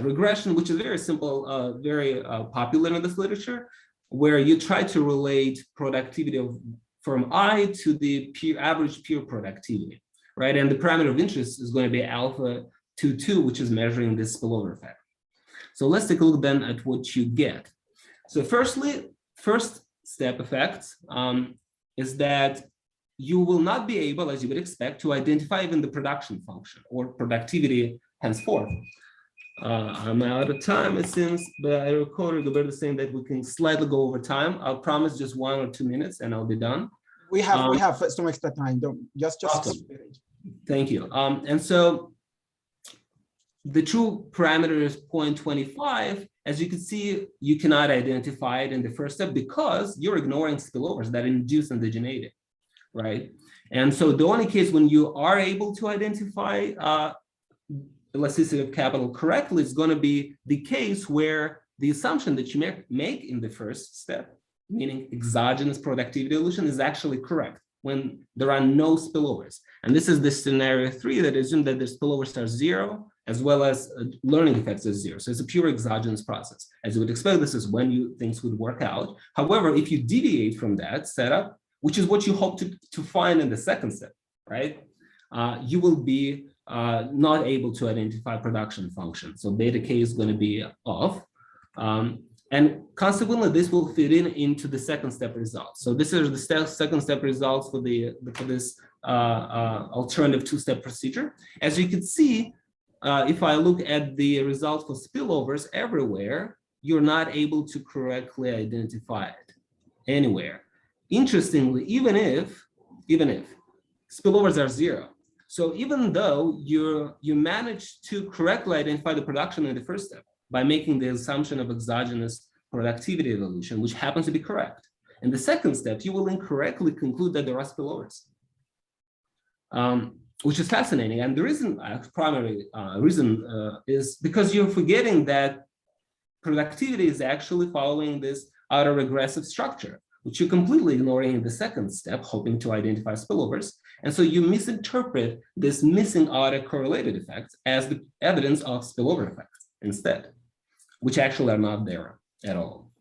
Speaker 3: regression, which is very simple, very popular in this literature, where you try to relate productivity of firm I to the average peer productivity, right? And the parameter of interest is going to be alpha 2, which is measuring this spillover effect. So let's take a look then at what you get. So firstly, first step effect is that you will not be able, as you would expect, to identify even the production function or productivity henceforth. I'm out of time, it seems, but I recall Rigoberto saying that we can slightly go over time. I'll promise just 1 or 2 minutes and I'll be done.
Speaker 1: We have some extra time. Don't just
Speaker 3: awesome. Thank you. And so the true parameter is 0.25. As you can see, you cannot identify it in the first step because you're ignoring spillovers that induce indigeneity. right? And so the only case when you are able to identify elasticity of capital correctly is going to be the case where the assumption that you make in the first step, meaning exogenous productivity dilution, is actually correct when there are no spillovers. And this is the scenario 3 that assumes that the spillovers are 0, as well as learning effects are 0. So it's a pure exogenous process. As you would expect, this is when things would work out. However, if you deviate from that setup, which is what you hope to find in the second step, right? You will be not able to identify production function. So beta k is going to be off. And consequently, this will fit into the second step results. So this is the second step results for this alternative 2-step procedure. As you can see, if I look at the results for spillovers everywhere, you're not able to correctly identify it anywhere. Interestingly, even if spillovers are 0, so even though you manage to correctly identify the production in the first step by making the assumption of exogenous productivity evolution, which happens to be correct, in the second step, you will incorrectly conclude that there are spillovers, which is fascinating. And the reason, primary reason is because you're forgetting that productivity is actually following this autoregressive structure, which you're completely ignoring in the second step, hoping to identify spillovers. And so you misinterpret this missing autocorrelated effects as the evidence of spillover effects instead, which actually are not there at all.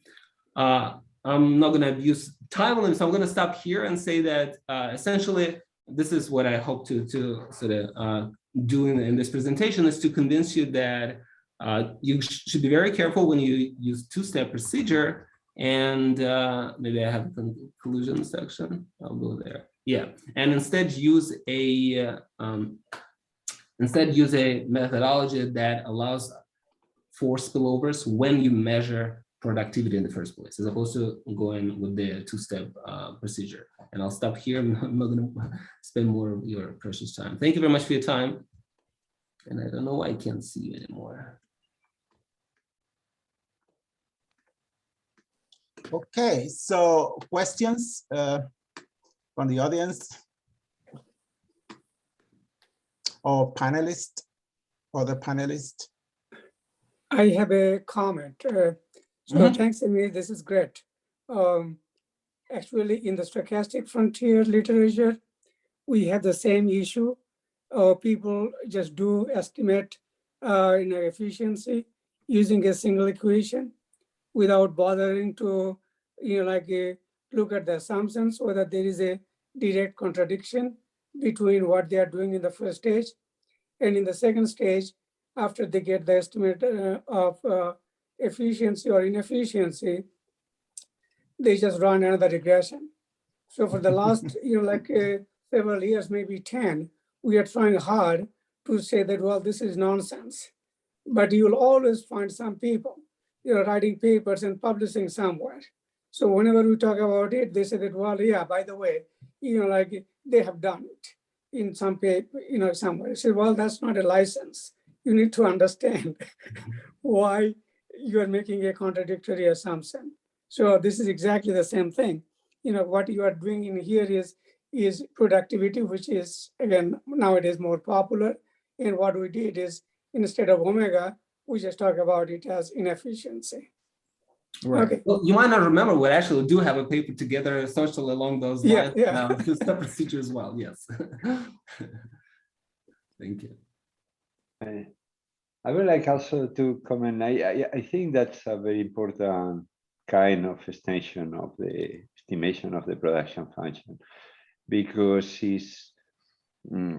Speaker 3: I'm not going to use time limits, so I'm going to stop here and say that essentially, this is what I hope to sort of do in this presentation, is to convince you that you should be very careful when you use 2-step procedure. And maybe I have a conclusion section. I'll go there. Yeah, and instead use a methodology that allows for spillovers when you measure productivity in the first place, as opposed to going with the 2-step procedure. And I'll stop here. I'm not going to spend more of your precious time. Thank you very much for your time. And I don't know why I can't see you anymore.
Speaker 1: Okay, so questions from the audience or panelists, other panelists?
Speaker 5: I have a comment. Thanks, Emil. This is great. Actually, in the stochastic frontier literature, we have the same issue. People just do estimate efficiency using a single equation without bothering to, look at the assumptions, whether there is a direct contradiction between what they are doing in the first stage and in the second stage, after they get the estimate of efficiency or inefficiency, they just run another regression. So for the last, several years, maybe 10, we are trying hard to say that, well, this is nonsense. But you'll always find some people, writing papers and publishing somewhere. So whenever we talk about it, they say that, well, yeah, by the way, they have done it in some paper, somewhere. I say, well, that's not a license. You need to understand why you are making a contradictory assumption. So this is exactly the same thing. What you are doing in here is productivity, which is, again, nowadays more popular. And what we did is, instead of omega, we just talk about it as inefficiency.
Speaker 3: Right.
Speaker 5: Okay.
Speaker 3: Well, you might not remember, we actually do have a paper together socially along those lines.
Speaker 5: Yeah.
Speaker 3: 2-step procedure as well. Yes. Thank you.
Speaker 4: I would like also to comment. I think that's a very important kind of extension of the estimation of the production function, because it's,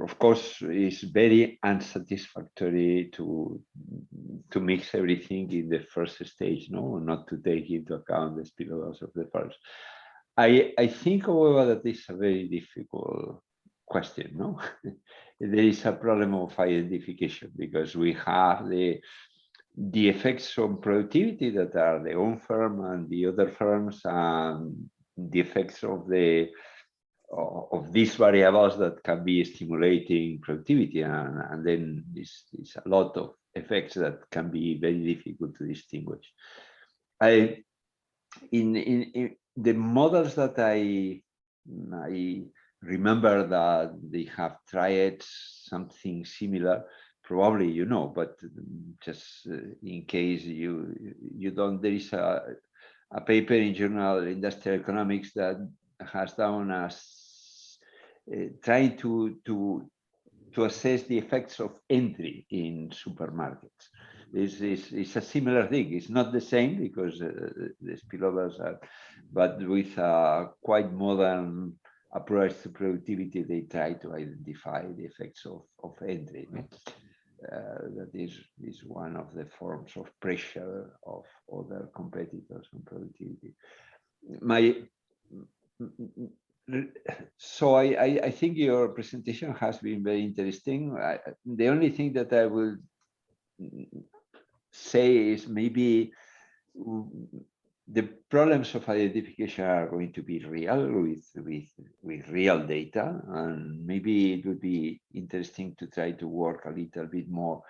Speaker 4: of course, it's very unsatisfactory to mix everything in the first stage, not to take into account the spillovers of the first. I think, however, that is a very difficult question, no? There is a problem of identification, because we have the effects on productivity that are the own firm and the other firms, and the effects of these variables that can be stimulating productivity, and then there's a lot of effects that can be very difficult to distinguish. In the models that I remember that they have tried something similar. Probably you know, but just in case you don't, there is a paper in Journal Industrial Economics that has done as trying to assess the effects of entry in supermarkets. It's a similar thing. It's not the same because the spillovers are, but with a quite modern approach to productivity, they try to identify the effects of entry. That is one of the forms of pressure of other competitors on productivity. So I think your presentation has been very interesting. The only thing that I will say is maybe the problems of identification are going to be real with real data, and maybe it would be interesting to try to work a little bit more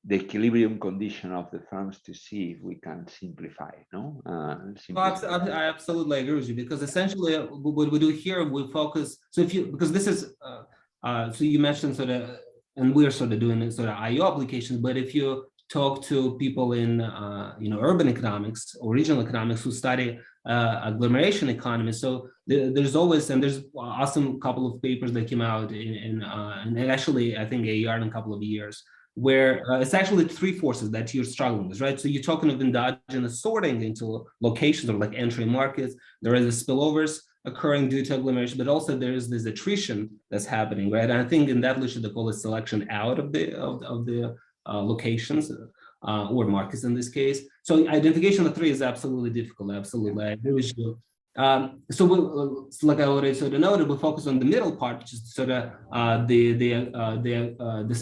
Speaker 4: the equilibrium condition of the firms to see if we can simplify, no?
Speaker 3: I absolutely agree with you, because essentially what we do here, we focus. So if you, because this is, so you mentioned sort of, and we're sort of doing sort of IO applications, but if you talk to people in, urban economics or regional economics who study agglomeration economy, so there's always, and there's awesome couple of papers that came out in actually, I think AER in a couple of years, where it's actually three forces that you're struggling with, right? So you're talking of endogenous sorting into locations or like entry markets. There is the spillovers occurring due to agglomeration, but also there is this attrition that's happening, right? And I think in that literature they call it selection out of the locations or markets in this case. So identification of three is absolutely difficult. Absolutely, I agree with you. So like I already sort of noted, we focus on the middle part, which is sort of the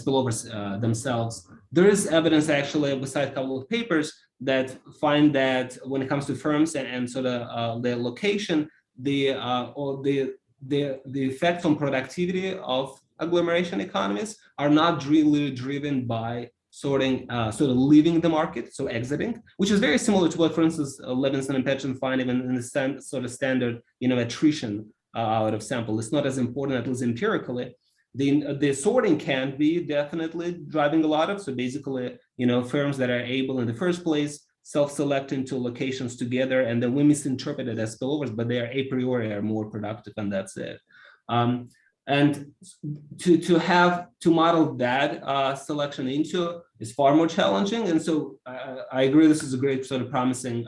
Speaker 3: spillovers themselves. There is evidence actually, besides a couple of papers, that find that when it comes to firms and sort of their location, the effect on productivity of agglomeration economies are not really driven by sorting, sort of leaving the market, so exiting, which is very similar to what, for instance, Levinson and Petrin find even in the sort of standard, attrition out of sample. It's not as important, at least empirically. The sorting can be definitely driving a lot of, so basically, firms that are able in the first place self-select into locations together, and then we misinterpret it as spillovers, but they are a priori are more productive, and that's it. And to model that selection into is far more challenging. And so I agree, this is a great sort of promising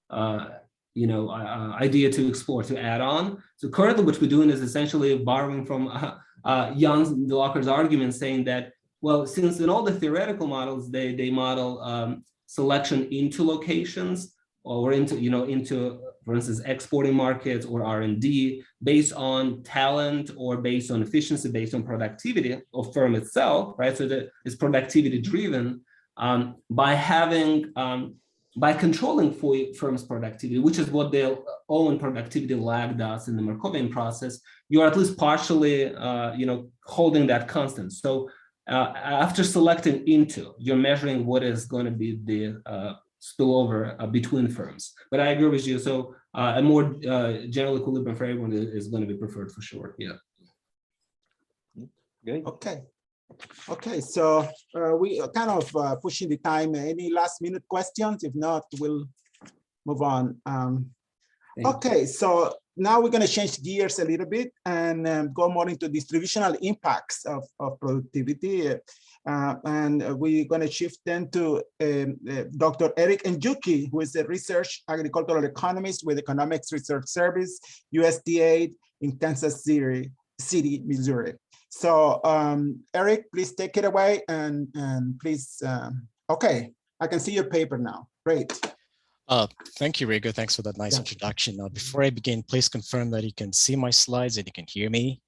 Speaker 3: idea to explore, to add on. So currently what we're doing is essentially borrowing from Jan de Locker's argument, saying that, well, since in all the theoretical models, they model selection into locations or into, for instance, exporting markets or R&D based on talent or based on efficiency, based on productivity of firm itself, right? So that it's productivity driven by having, by controlling firms' productivity, which is what their own productivity lag does in the Markovian process. You're at least partially, holding that constant. So after selecting into, you're measuring what is going to be the spillover between firms. But I agree with you. So a more general equilibrium for everyone is going to be preferred for sure. Yeah.
Speaker 4: Good.
Speaker 1: Okay. So we are kind of pushing the time. Any last minute questions? If not, we'll move on. Okay. So now we're going to change gears a little bit and go more into distributional impacts of productivity. And we're going to shift then to Dr. Eric Njuki, who is a research agricultural economist with Economics Research Service, USDA in Kansas City, Missouri. So Eric, please take it away and please, okay, I can see your paper now. Great.
Speaker 6: Thank you, Rigo. Thanks for that nice introduction. Now, before I begin, please confirm that you can see my slides and you can hear me.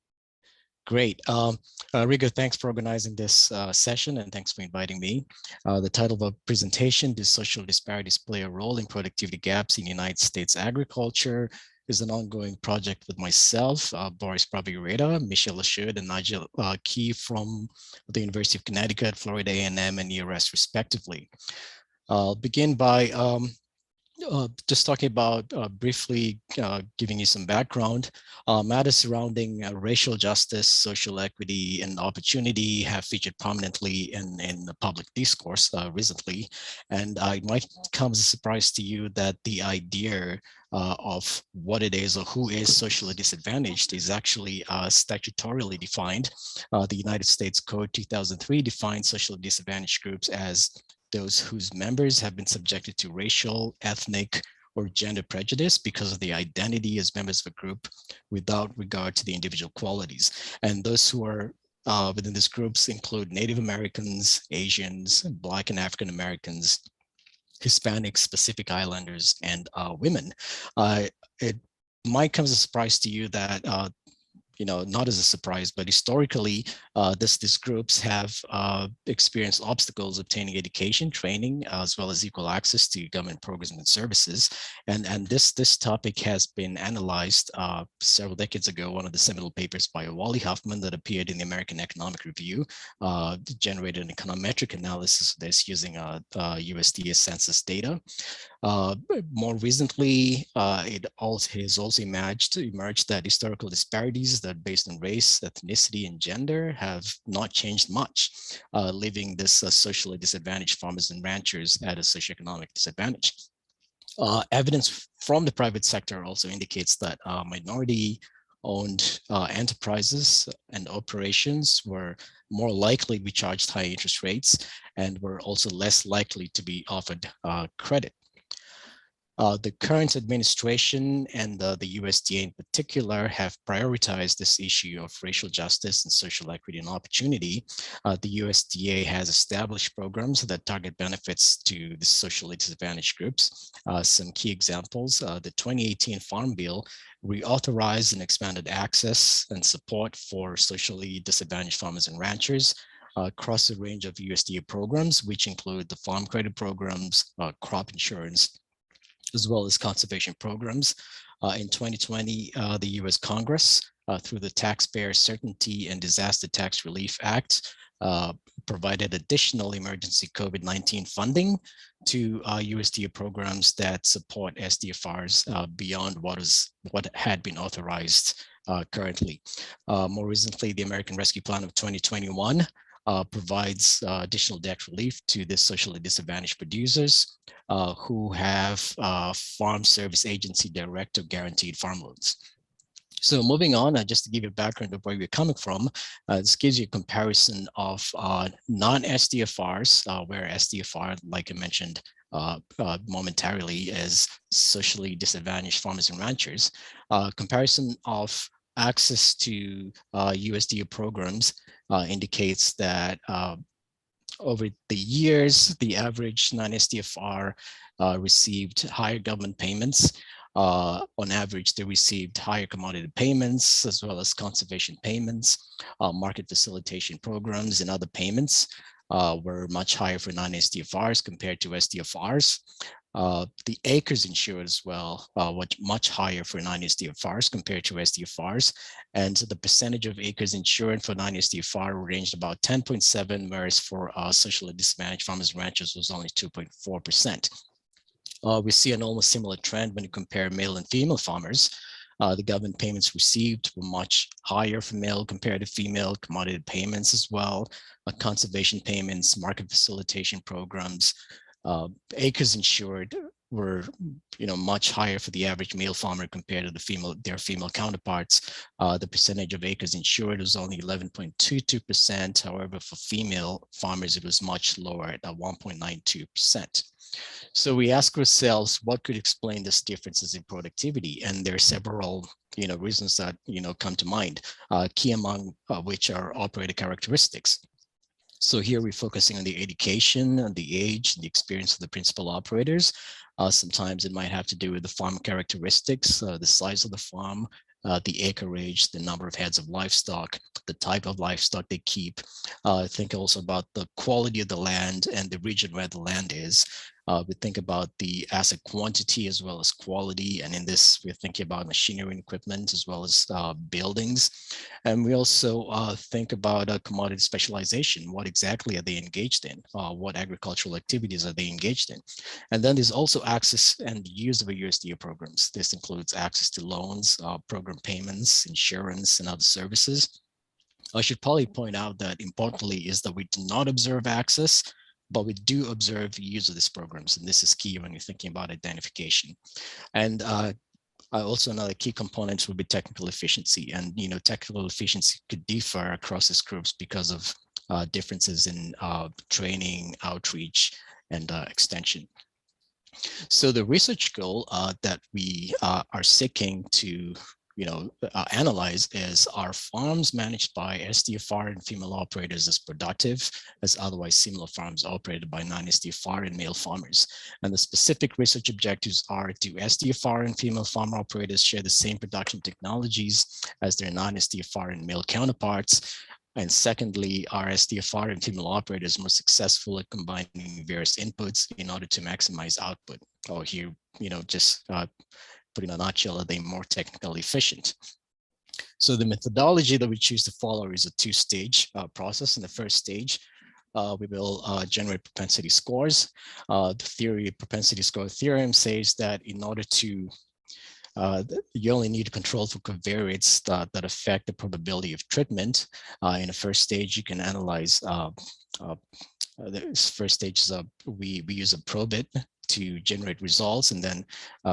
Speaker 6: Great. Rigo, thanks for organizing this session and thanks for inviting me. The title of our presentation, "Do Social Disparities Play a Role in Productivity Gaps in United States Agriculture?" is an ongoing project with myself, Boris Pravigureta, Michelle Ashoud, and Nigel Key from the University of Connecticut, Florida A&M, and ERS respectively. I'll begin by just talking about briefly giving you some background, matters surrounding racial justice, social equity, and opportunity have featured prominently in the public discourse recently. And it might come as a surprise to you that the idea of what it is or who is socially disadvantaged is actually statutorily defined. The United States Code 2003 defines socially disadvantaged groups as those whose members have been subjected to racial, ethnic, or gender prejudice because of the identity as members of a group without regard to the individual qualities. And those who are within these groups include Native Americans, Asians, Black and African Americans, Hispanics, Pacific Islanders, and women. It might come as a surprise to you that not as a surprise, but historically, these groups have experienced obstacles obtaining education, training, as well as equal access to government programs and services. And this topic has been analyzed several decades ago. One of the seminal papers by Wally Huffman that appeared in the American Economic Review generated an econometric analysis of this using USDA census data. More recently, it has also emerged that historical disparities that based on race, ethnicity, and gender have not changed much, leaving this socially disadvantaged farmers and ranchers at a socioeconomic disadvantage. Evidence from the private sector also indicates that minority-owned enterprises and operations were more likely to be charged high interest rates and were also less likely to be offered credit. The current administration and the USDA in particular have prioritized this issue of racial justice and social equity and opportunity. The USDA has established programs that target benefits to the socially disadvantaged groups. Some key examples, the 2018 Farm Bill reauthorized and expanded access and support for socially disadvantaged farmers and ranchers across a range of USDA programs, which include the farm credit programs, crop insurance, as well as conservation programs. In 2020, the US Congress, through the Taxpayer Certainty and Disaster Tax Relief Act, provided additional emergency COVID-19 funding to USDA programs that support SDFRs beyond what had been authorized currently. More recently, the American Rescue Plan of 2021 provides additional debt relief to the socially disadvantaged producers who have Farm Service Agency direct or guaranteed farm loans. So moving on, just to give you a background of where we're coming from, this gives you a comparison of non-SDFRs, where SDFR, like I mentioned momentarily, is socially disadvantaged farmers and ranchers. Comparison of access to USDA programs indicates that over the years, the average non-SDFR received higher government payments. On average, they received higher commodity payments, as well as conservation payments. Market facilitation programs and other payments were much higher for non-SDFRs compared to SDFRs. The acres insured as well were much higher for non-SDFRs compared to SDFRs, and the percentage of acres insured for non-SDFR ranged about 10.7, whereas for socially disadvantaged farmers and ranchers was only 2.4%. We see an almost similar trend when you compare male and female farmers. The government payments received were much higher for male compared to female, commodity payments as well, conservation payments, market facilitation programs. Acres insured were much higher for the average male farmer compared to their female counterparts. The percentage of acres insured was only 11.22%. However, for female farmers, it was much lower at 1.92%. So we ask ourselves, what could explain these differences in productivity? And there are several reasons that come to mind, key among which are operator characteristics. So here we're focusing on the education, and the age, the experience of the principal operators. Sometimes it might have to do with the farm characteristics, the size of the farm, the acreage, the number of heads of livestock, the type of livestock they keep. Think also about the quality of the land and the region where the land is. We think about the asset quantity as well as quality. And in this, we're thinking about machinery and equipment as well as buildings. And we also think about commodity specialization. What exactly are they engaged in? What agricultural activities are they engaged in? And then there's also access and use of USDA programs. This includes access to loans, program payments, insurance, and other services. I should probably point out that importantly is that we do not observe access, but we do observe use of these programs. And this is key when you're thinking about identification. And also another key component would be technical efficiency. And technical efficiency could differ across these groups because of differences in training, outreach, and extension. So the research goal that we are seeking to analyze is, are farms managed by SDFR and female operators as productive as otherwise similar farms operated by non-SDFR and male farmers? And the specific research objectives are, do SDFR and female farm operators share the same production technologies as their non-SDFR and male counterparts? And secondly, are SDFR and female operators more successful at combining various inputs in order to maximize output? Or here, just put in a nutshell, are they more technically efficient? So the methodology that we choose to follow is a two-stage process. In the first stage, we will generate propensity scores. The propensity score theorem says that in order to you only need to control for covariates that affect the probability of treatment. In the first stage, you can analyze the first stage is we use a probit to generate results, and then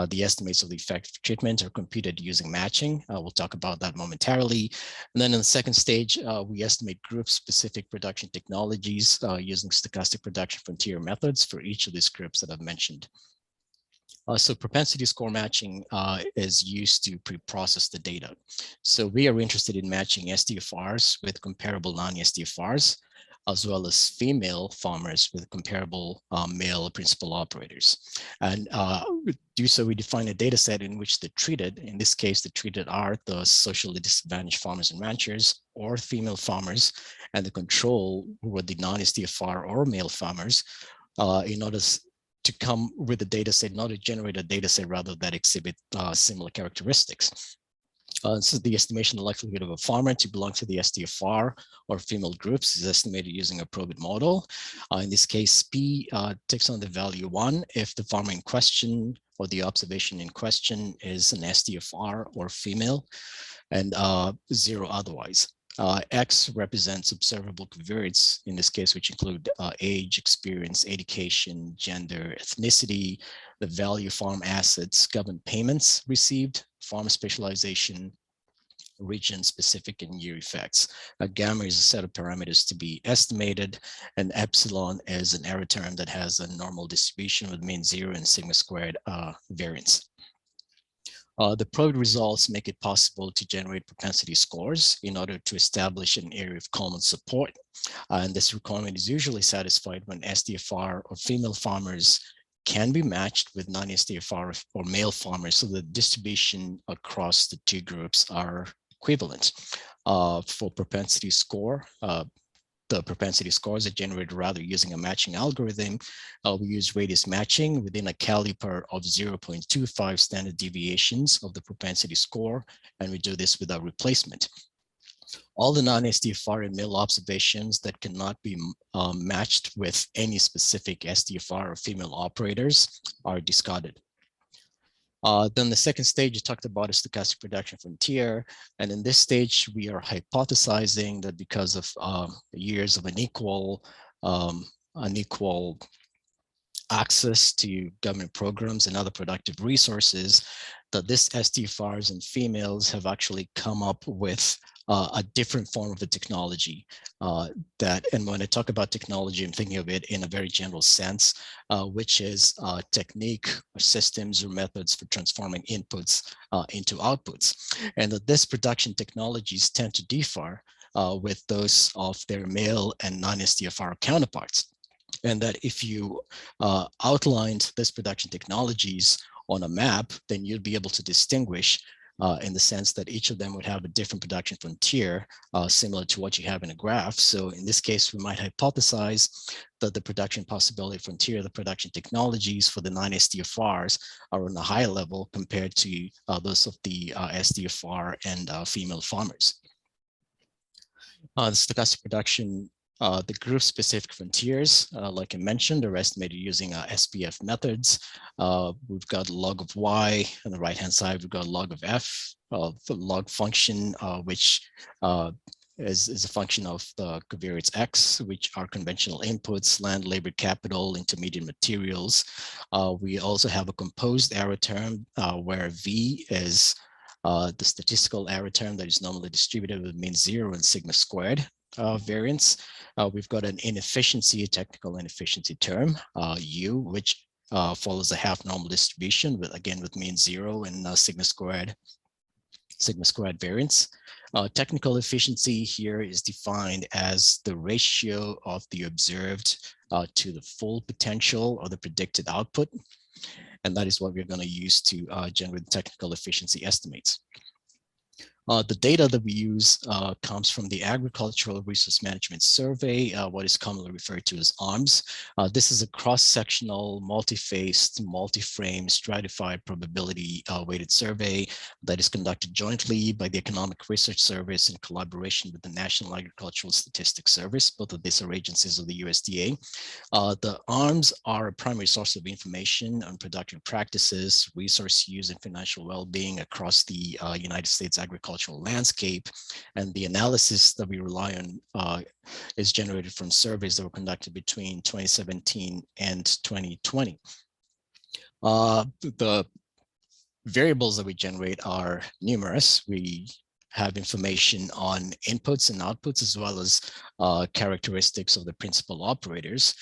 Speaker 6: the estimates of the effect of treatment are computed using matching. We'll talk about that momentarily. And then in the second stage, we estimate group-specific production technologies using stochastic production frontier methods for each of these groups that I've mentioned. So propensity score matching is used to pre-process the data. So we are interested in matching SDFRs with comparable non-SDFRs, as well as female farmers with comparable male principal operators. And do so, we define a data set in which the treated, in this case, the treated are the socially disadvantaged farmers and ranchers or female farmers, and the control were the non-SDFR or male farmers, in order to come with a data set, not to generate a data set rather that exhibit similar characteristics. So the estimation of the likelihood of a farmer to belong to the SDFR or female groups is estimated using a probit model. In this case, P takes on the value 1 if the farmer in question or the observation in question is an SDFR or female, and 0 otherwise. X represents observable covariates, in this case, which include age, experience, education, gender, ethnicity, the value of farm assets, government payments received, farm specialization, region specific, and year effects. Gamma is a set of parameters to be estimated, and epsilon is an error term that has a normal distribution with mean 0 and sigma squared variance. The probit results make it possible to generate propensity scores in order to establish an area of common support. And this requirement is usually satisfied when SDFR or female farmers can be matched with non-SDFR or male farmers, so the distribution across the two groups are equivalent. For propensity score, the propensity scores are generated rather using a matching algorithm. We use radius matching within a caliper of 0.25 standard deviations of the propensity score, and we do this without replacement. All the non-SDFR and male observations that cannot be matched with any specific SDFR or female operators are discarded. Then the second stage you talked about is stochastic production frontier. And in this stage, we are hypothesizing that because of years of unequal access to government programs and other productive resources, that this SDFRs and females have actually come up with a different form of the technology and when I talk about technology, I'm thinking of it in a very general sense, which is technique or systems or methods for transforming inputs into outputs. And that this production technologies tend to differ with those of their male and non-SDFR counterparts. And that if you outlined this production technologies on a map, then you'd be able to distinguish in the sense that each of them would have a different production frontier, similar to what you have in a graph. So in this case, we might hypothesize that the production possibility frontier, the production technologies for the non-SDFRs are on a higher level compared to those of the SDFR and female farmers. The stochastic production, the group-specific frontiers, like I mentioned, are estimated using SPF methods. We've got log of y on the right-hand side. We've got log of f, the log function, which is a function of the covariates x, which are conventional inputs, land, labor, capital, intermediate materials. We also have a composed error term where v is the statistical error term that is normally distributed with mean 0 and sigma squared variance. We've got an inefficiency, a technical inefficiency term, u, which follows a half normal distribution, with again with mean 0 and sigma squared variance. Technical efficiency here is defined as the ratio of the observed to the full potential or the predicted output. And that is what we're going to use to generate technical efficiency estimates. The data that we use comes from the Agricultural Resource Management Survey, what is commonly referred to as ARMS. This is a cross-sectional, multi-phased, multi-frame, stratified probability weighted survey that is conducted jointly by the Economic Research Service in collaboration with the National Agricultural Statistics Service. Both of these are agencies of the USDA. The ARMS are a primary source of information on production practices, resource use, and financial well-being across the United States agricultural landscape, and the analysis that we rely on is generated from surveys that were conducted between 2017 and 2020. The variables that we generate are numerous. We have information on inputs and outputs, as well as characteristics of the principal operators.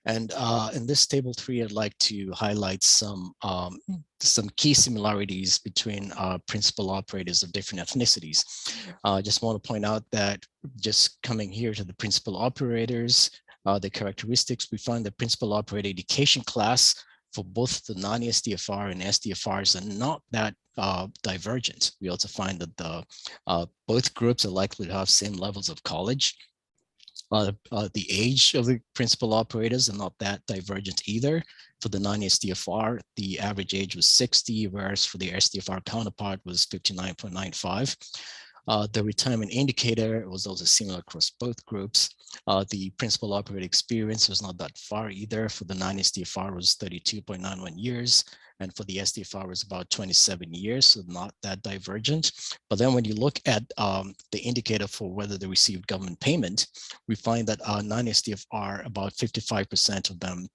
Speaker 6: And in this table 3, I'd like to highlight some key similarities between principal operators of different ethnicities. I just want to point out that just coming here to the principal operators, the characteristics, we find the principal operator education class for both the non-SDFR and SDFRs are not that divergent. We also find that both groups are likely to have same levels of college. The age of the principal operators are not that divergent either. For the non-SDFR, the average age was 60, whereas for the SDFR counterpart was 59.95. The retirement indicator was also similar across both groups. The principal operator experience was not that far either. For the non-SDFR was 32.91 years, and for the SDFR was about 27 years, so not that divergent. But then when you look at the indicator for whether they received government payment, we find that non-SDFR, about 55% of them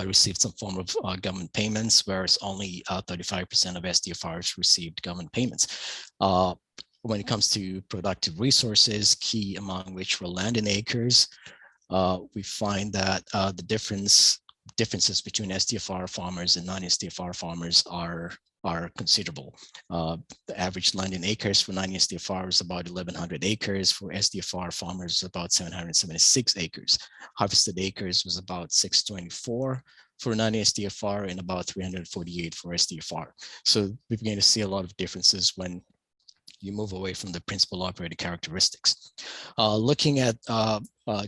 Speaker 6: received some form of government payments, whereas only 35% of SDFRs received government payments. When it comes to productive resources, key among which were land and acres, we find that the differences between SDFR farmers and non-SDFR farmers are considerable. The average land in acres for non-SDFR is about 1,100 acres. For SDFR farmers, about 776 acres. Harvested acres was about 624 for non-SDFR and about 348 for SDFR. So we begin to see a lot of differences when you move away from the principal operator characteristics. Looking at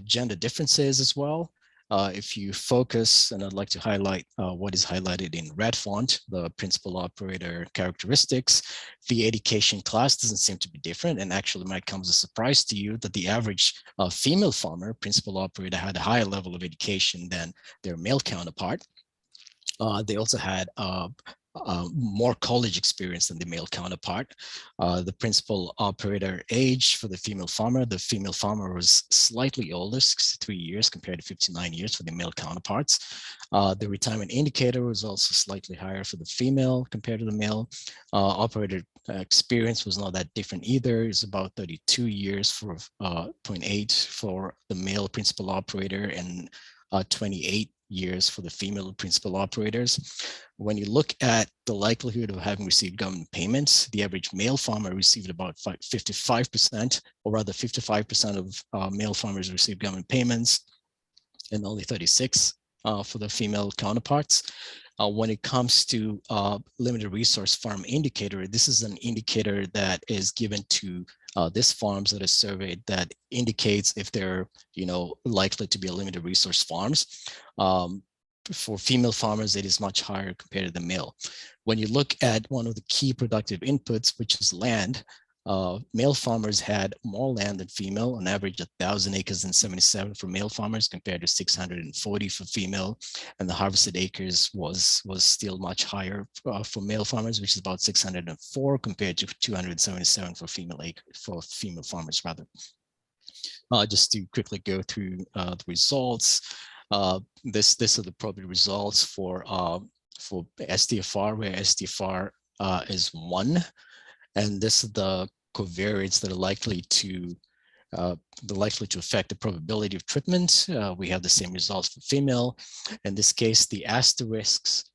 Speaker 6: gender differences as well, if you focus, and I'd like to highlight what is highlighted in red font, the principal operator characteristics, the education class doesn't seem to be different, and actually might come as a surprise to you that the average female farmer, principal operator, had a higher level of education than their male counterpart. They also had more college experience than the male counterpart. The principal operator age for the female farmer was slightly older, 63 years compared to 59 years for the male counterparts. The retirement indicator was also slightly higher for the female compared to the male. Operator experience was not that different either. It's about 32 years for 0.8 for the male principal operator and 28 years for the female principal operators. When you look at the likelihood of having received government payments, the average male farmer received about 55%, or rather 55% of male farmers received government payments, and only 36% for the female counterparts. When it comes to limited resource farm indicator, this is an indicator that is given to these farms that are surveyed that indicates if they're, likely to be a limited resource farms. For female farmers, it is much higher compared to the male. When you look at one of the key productive inputs, which is land, male farmers had more land than female, on average 1,000 acres and 77 for male farmers compared to 640 for female, and the harvested acres was still much higher for male farmers, which is about 604 compared to 277 for female farmers rather. Just to quickly go through the results, this are the probability results for SDFR, where SDFR is 1. And this is the covariates that are likely to affect the probability of treatment. We have the same results for female. In this case, the asterisks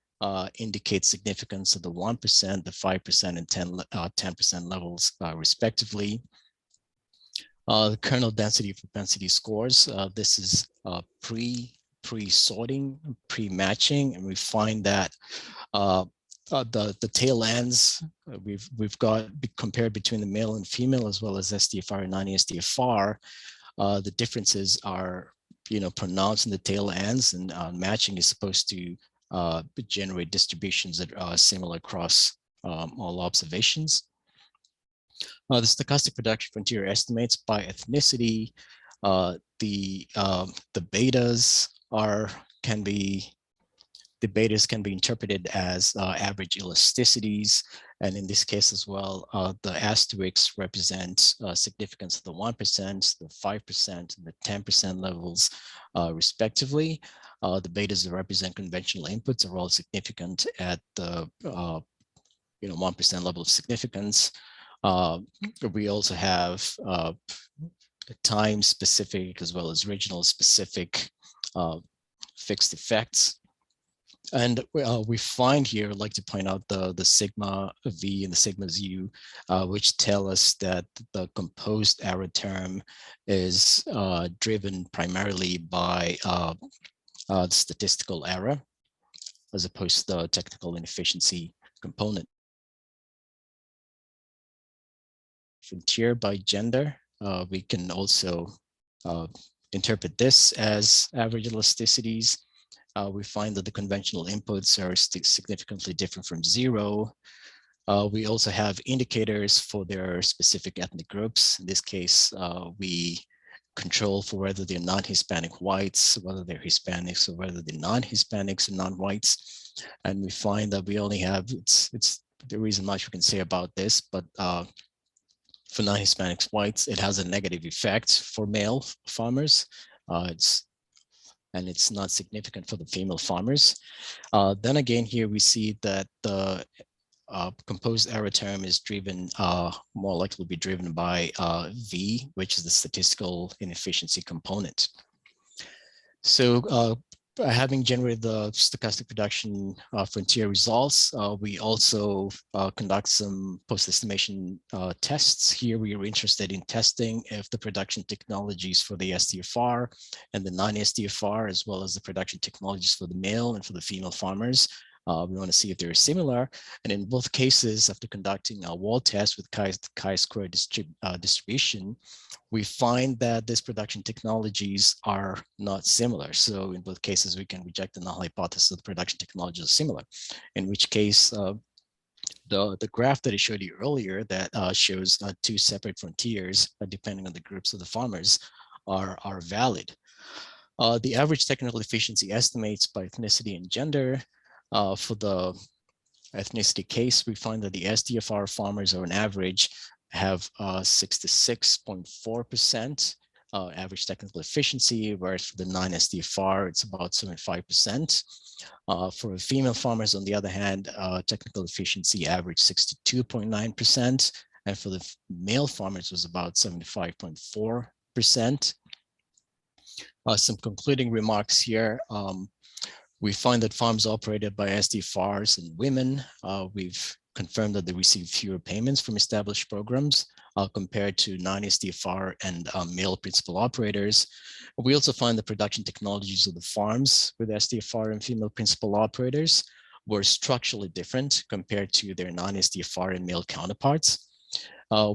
Speaker 6: indicate significance of the 1%, the 5%, and 10% levels respectively. The kernel density propensity scores. This is pre-sorting, pre-matching, and we find that the tail ends we've got compared between the male and female, as well as SDFR and non-SDFR. The differences are, pronounced in the tail ends, and matching is supposed to generate distributions that are similar across all observations. The stochastic production frontier estimates by ethnicity. The betas can be interpreted as average elasticities, and in this case as well, the asterisks represent significance of the 1%, the 5%, and the 10% levels, respectively. The betas that represent conventional inputs are all significant at the 1% level of significance. We also have time-specific as well as regional-specific fixed effects. And we find here, I'd like to point out the sigma V and the sigma Z, which tell us that the composed error term is driven primarily by the statistical error, as opposed to the technical inefficiency component. Frontier by gender, we can also interpret this as average elasticities. We find that the conventional inputs are significantly different from 0. We also have indicators for their specific ethnic groups. In this case, we control for whether they're non-Hispanic whites, whether they're Hispanics, or whether they're non-Hispanics and non-whites. And we find that we only have, it's there isn't much we can say about this, but for non-Hispanic whites, it has a negative effect for male farmers. And it's not significant for the female farmers. Then again, here we see that the composed error term is driven, more likely to be driven by V, which is the statistical inefficiency component. So having generated the stochastic production frontier results, we also conduct some post-estimation tests. Here we are interested in testing if the production technologies for the SDFR and the non-SDFR, as well as the production technologies for the male and for the female farmers, we want to see if they're similar. And in both cases, after conducting a wall test with chi-square distribution, we find that these production technologies are not similar. So in both cases, we can reject the null hypothesis that the production technologies are similar, in which case the graph that I showed you earlier that shows 2 separate frontiers, depending on the groups of the farmers, are valid. The average technical efficiency estimates by ethnicity and gender. For the ethnicity case, we find that the SDFR farmers are on average have 66.4% average technical efficiency, whereas for the non-SDFR, it's about 75%. For female farmers, on the other hand, technical efficiency average 62.9%, and for the male farmers was about 75.4%. Some concluding remarks here. We find that farms operated by SDFRs and women, we've confirmed that they receive fewer payments from established programs. compared to non-SDFR and male principal operators. We also find the production technologies of the farms with SDFR and female principal operators were structurally different compared to their non-SDFR and male counterparts.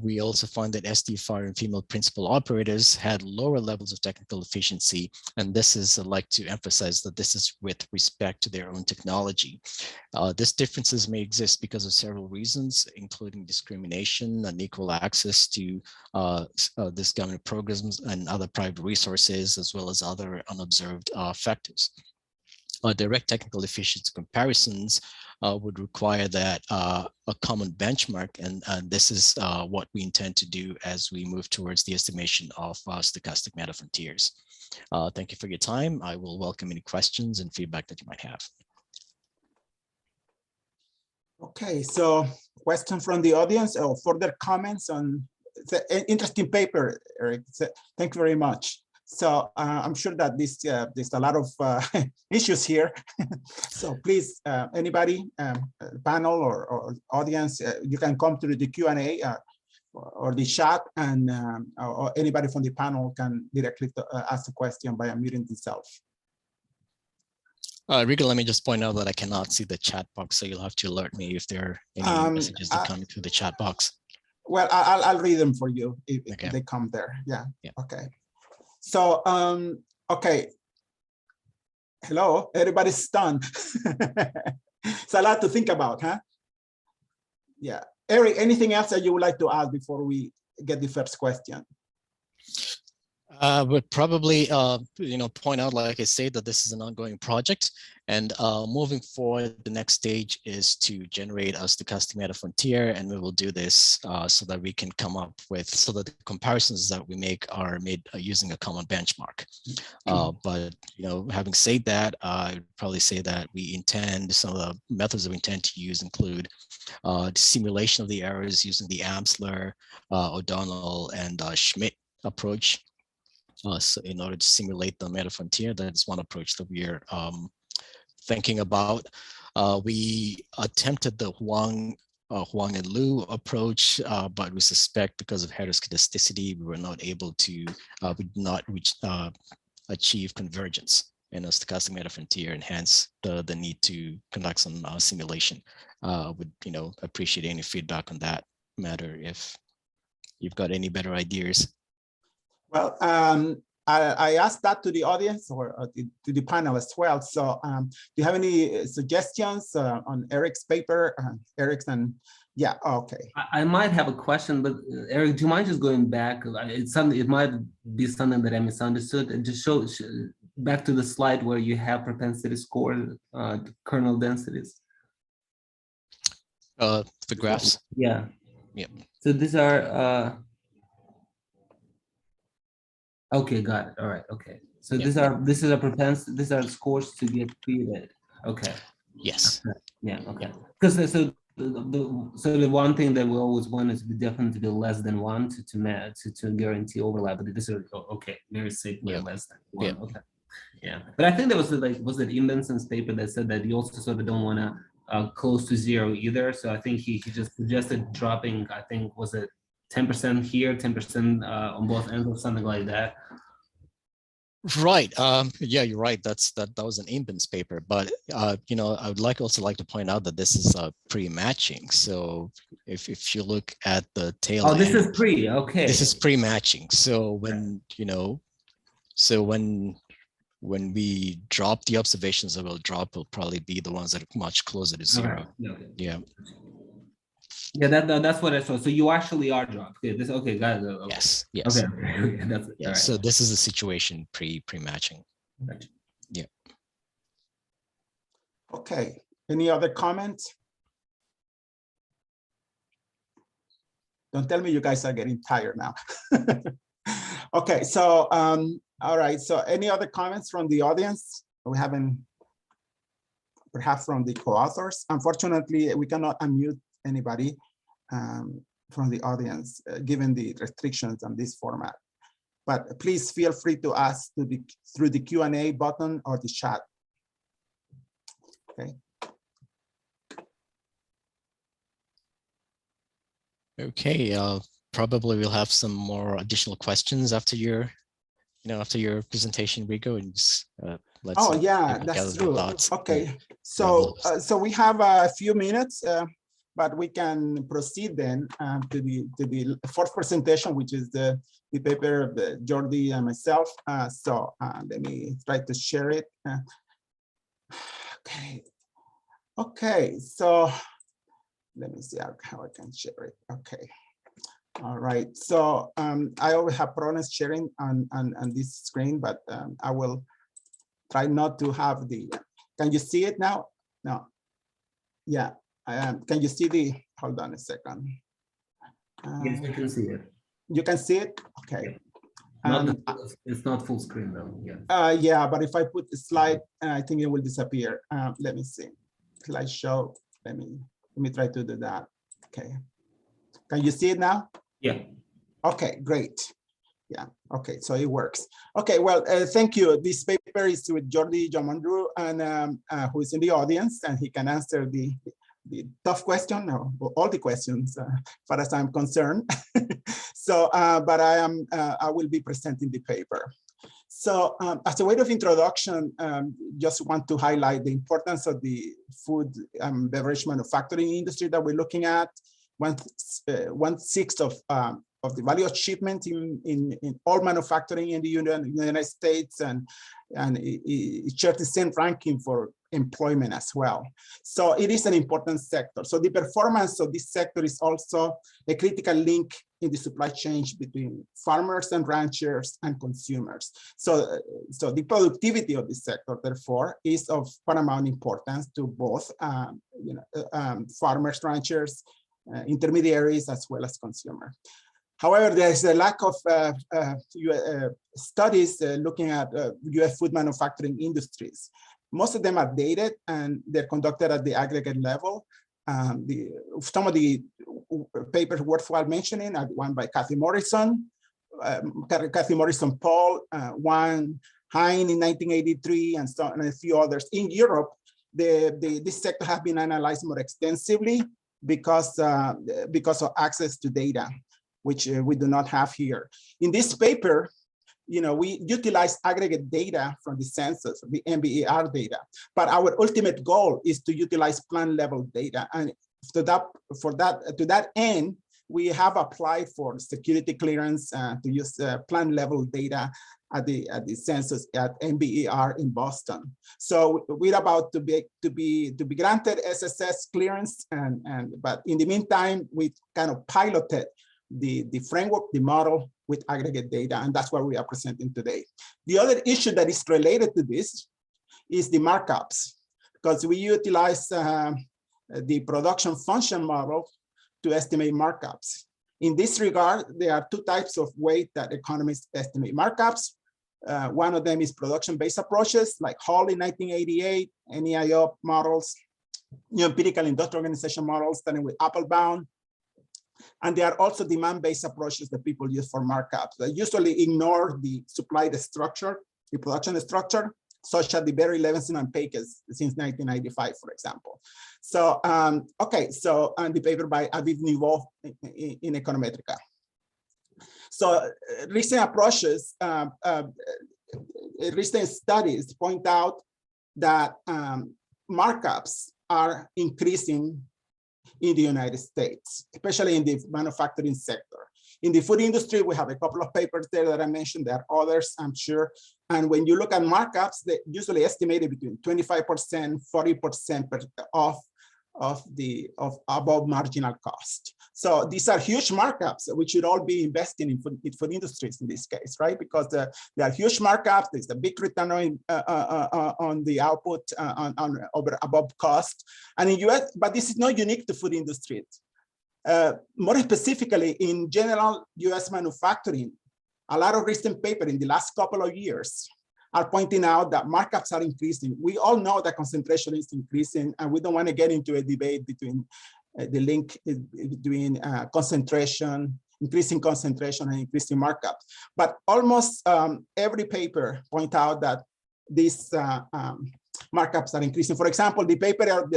Speaker 6: We also find that SDFR and female principal operators had lower levels of technical efficiency, and this is, I'd like to emphasize that this is with respect to their own technology. These differences may exist because of several reasons, including discrimination, unequal access to this government programs and other private resources, as well as other unobserved factors. Direct technical efficiency comparisons would require that a common benchmark, and this is what we intend to do as we move towards the estimation of stochastic meta frontiers. Thank you for your time. I will welcome any questions and feedback that you might have.
Speaker 1: Okay, so question from the audience or further comments on the interesting paper, Eric. So, thank you very much. So I'm sure that there's a lot of issues here. So please, anybody, panel or audience, you can come to the Q&A or the chat, and or anybody from the panel can directly ask the question by unmuting themselves.
Speaker 6: Rigo, let me just point out that I cannot see the chat box, so you'll have to alert me if there are any messages that come through the chat box.
Speaker 1: Well, I'll read them for you if
Speaker 6: Okay.
Speaker 1: they come there. Yeah. Okay. So, okay. Hello, everybody's stunned. It's a lot to think about, huh? Yeah. Eric, anything else that you would like to add before we get the first question?
Speaker 6: Would probably, point out, like I say, that this is an ongoing project, and moving forward, the next stage is to generate a stochastic meta frontier, and we will do this so that we can come up with, so that the comparisons that we make are made using a common benchmark. But having said that, I would probably say that we intend, some of the methods that we intend to use include simulation of the errors using the Amsler, O'Donnell, and Schmidt approach. So in order to simulate the meta frontier, that's one approach that we are thinking about. We attempted the Huang and Liu approach, but we suspect because of heteroscedasticity, we were not able to, we did not achieve convergence in a stochastic meta frontier, and hence the need to conduct some simulation. Would appreciate any feedback on that matter if you've got any better ideas.
Speaker 1: Well, I asked that to the audience or to the panel as well. So do you have any suggestions on Eric's paper? Eric's and yeah, okay.
Speaker 3: I might have a question, but Eric, do you mind just going back? It's something, it might be something that I misunderstood. And just show back to the slide where you have propensity score, kernel densities.
Speaker 6: The graphs?
Speaker 3: Yeah.
Speaker 6: Yep.
Speaker 3: So these are, okay, got it. All right. Okay. So
Speaker 6: Yep.
Speaker 3: this is a propensity. These are scores to get fitted. Okay.
Speaker 6: Yes.
Speaker 3: Okay. Yeah. Okay. Because so the one thing that we always want is to be definitely to be less than 1 to guarantee overlap. But this is okay. Very safely less than 1.
Speaker 6: Yep.
Speaker 3: Okay. Yeah. But I think there was was it Imbenson's paper that said that you also sort of don't want to close to 0 either. So I think he just suggested dropping. I think was it 10% here, 10% on both ends, or something like that.
Speaker 6: Right. Yeah, you're right. That was an Imbens paper, but I would also like to point out that this is pre-matching. So if you look at the tail end,
Speaker 3: this is pre. Okay.
Speaker 6: This is pre-matching. So when when we drop the observations that will drop, will probably be the ones that are much closer to 0.
Speaker 3: Okay.
Speaker 6: Yeah.
Speaker 3: Yeah, that's what I saw. So you actually are dropped. Okay, okay, got it. Okay.
Speaker 6: Yes. Yes.
Speaker 3: Okay. That's
Speaker 6: yeah. Right. So this is a situation pre-matching.
Speaker 3: Gotcha.
Speaker 6: Yeah.
Speaker 1: Okay. Any other comments? Don't tell me you guys are getting tired now. Okay. So all right. So any other comments from the audience? We haven't, perhaps from the co-authors. Unfortunately, we cannot unmute anybody from the audience, given the restrictions on this format. But please feel free to ask through the Q&A button or the chat. Okay.
Speaker 6: Okay. probably we'll have some more additional questions after your, after your presentation, Rigo, and just let's.
Speaker 1: Oh yeah, that's true. Okay,
Speaker 6: Yeah.
Speaker 1: so we have a few minutes, but we can proceed then to the fourth presentation, which is the paper of Jordi and myself. So let me try to share it. Okay, so let me see how I can share it. Okay. All right, so I always have problems sharing on this screen, but I will try not to have the, can you see it now? No, yeah, can you see the, hold on a second.
Speaker 3: Yes, I can see it.
Speaker 1: You can see it, okay.
Speaker 3: It's not full screen though, yeah.
Speaker 1: Yeah, but if I put the slide, I think it will disappear. Let me see, slideshow, let me try to do that, okay. Can you see it now?
Speaker 3: Yeah.
Speaker 1: Okay, great. Yeah, okay, so it works. Okay, well, thank you. This paper is with Jordi Jamandru, and who is in the audience, and he can answer the tough question, or all the questions, as far as I'm concerned. So, but I will be presenting the paper. So as a way of introduction, just want to highlight the importance of the food and beverage manufacturing industry that we're looking at. 1/6 of the value of shipment in all manufacturing in the United States, and it shares the same ranking for employment as well. So it is an important sector. So the performance of this sector is also a critical link in the supply chain between farmers and ranchers and consumers. So the productivity of this sector, therefore, is of paramount importance to both farmers, ranchers, intermediaries, as well as consumers. However, there is a lack of studies looking at US food manufacturing industries. Most of them are dated, and they're conducted at the aggregate level. Some of the papers worthwhile mentioning are one by Kathy Morrison Paul, one Hein in 1983, and a few others. In Europe, this sector has been analyzed more extensively because of access to data, which we do not have here. In this paper, we utilize aggregate data from the census, the MBER data, but our ultimate goal is to utilize plant level data. And to that end, we have applied for security clearance to use plant level data at the census at MBER in Boston. So we're about to be granted SSS clearance, but in the meantime, we kind of piloted the framework, the model with aggregate data, and that's what we are presenting today. The other issue that is related to this is the markups, because we utilize the production function model to estimate markups. In this regard, there are two types of way that economists estimate markups. One of them is production-based approaches, like Hall in 1988, NEIO models, new empirical industrial organization models starting with Applebaum. And there are also demand-based approaches that people use for markups that usually ignore the supply structure, the production structure, such as the Berry, Levinson, and Pecos since 1995, for example. So, okay, so the paper by Aviv Niveau in Econometrica. So recent approaches, recent studies point out that markups are increasing in the United States, especially in the manufacturing sector. In the food industry, we have a couple of papers there that I mentioned. There are others, I'm sure. And when you look at markups, they usually estimated between 25%, 40% of above marginal cost. So these are huge markups. We should all be investing in food industries in this case, right? Because there are huge markups. There's a big return on the output above cost. And in US, but this is not unique to food industries. More specifically, in general US manufacturing, a lot of recent paper in the last couple of years are pointing out that markups are increasing. We all know that concentration is increasing, and we don't want to get into a debate between the link between concentration, increasing concentration and increasing markup. But almost every paper point out that these markups are increasing. For example, the paper of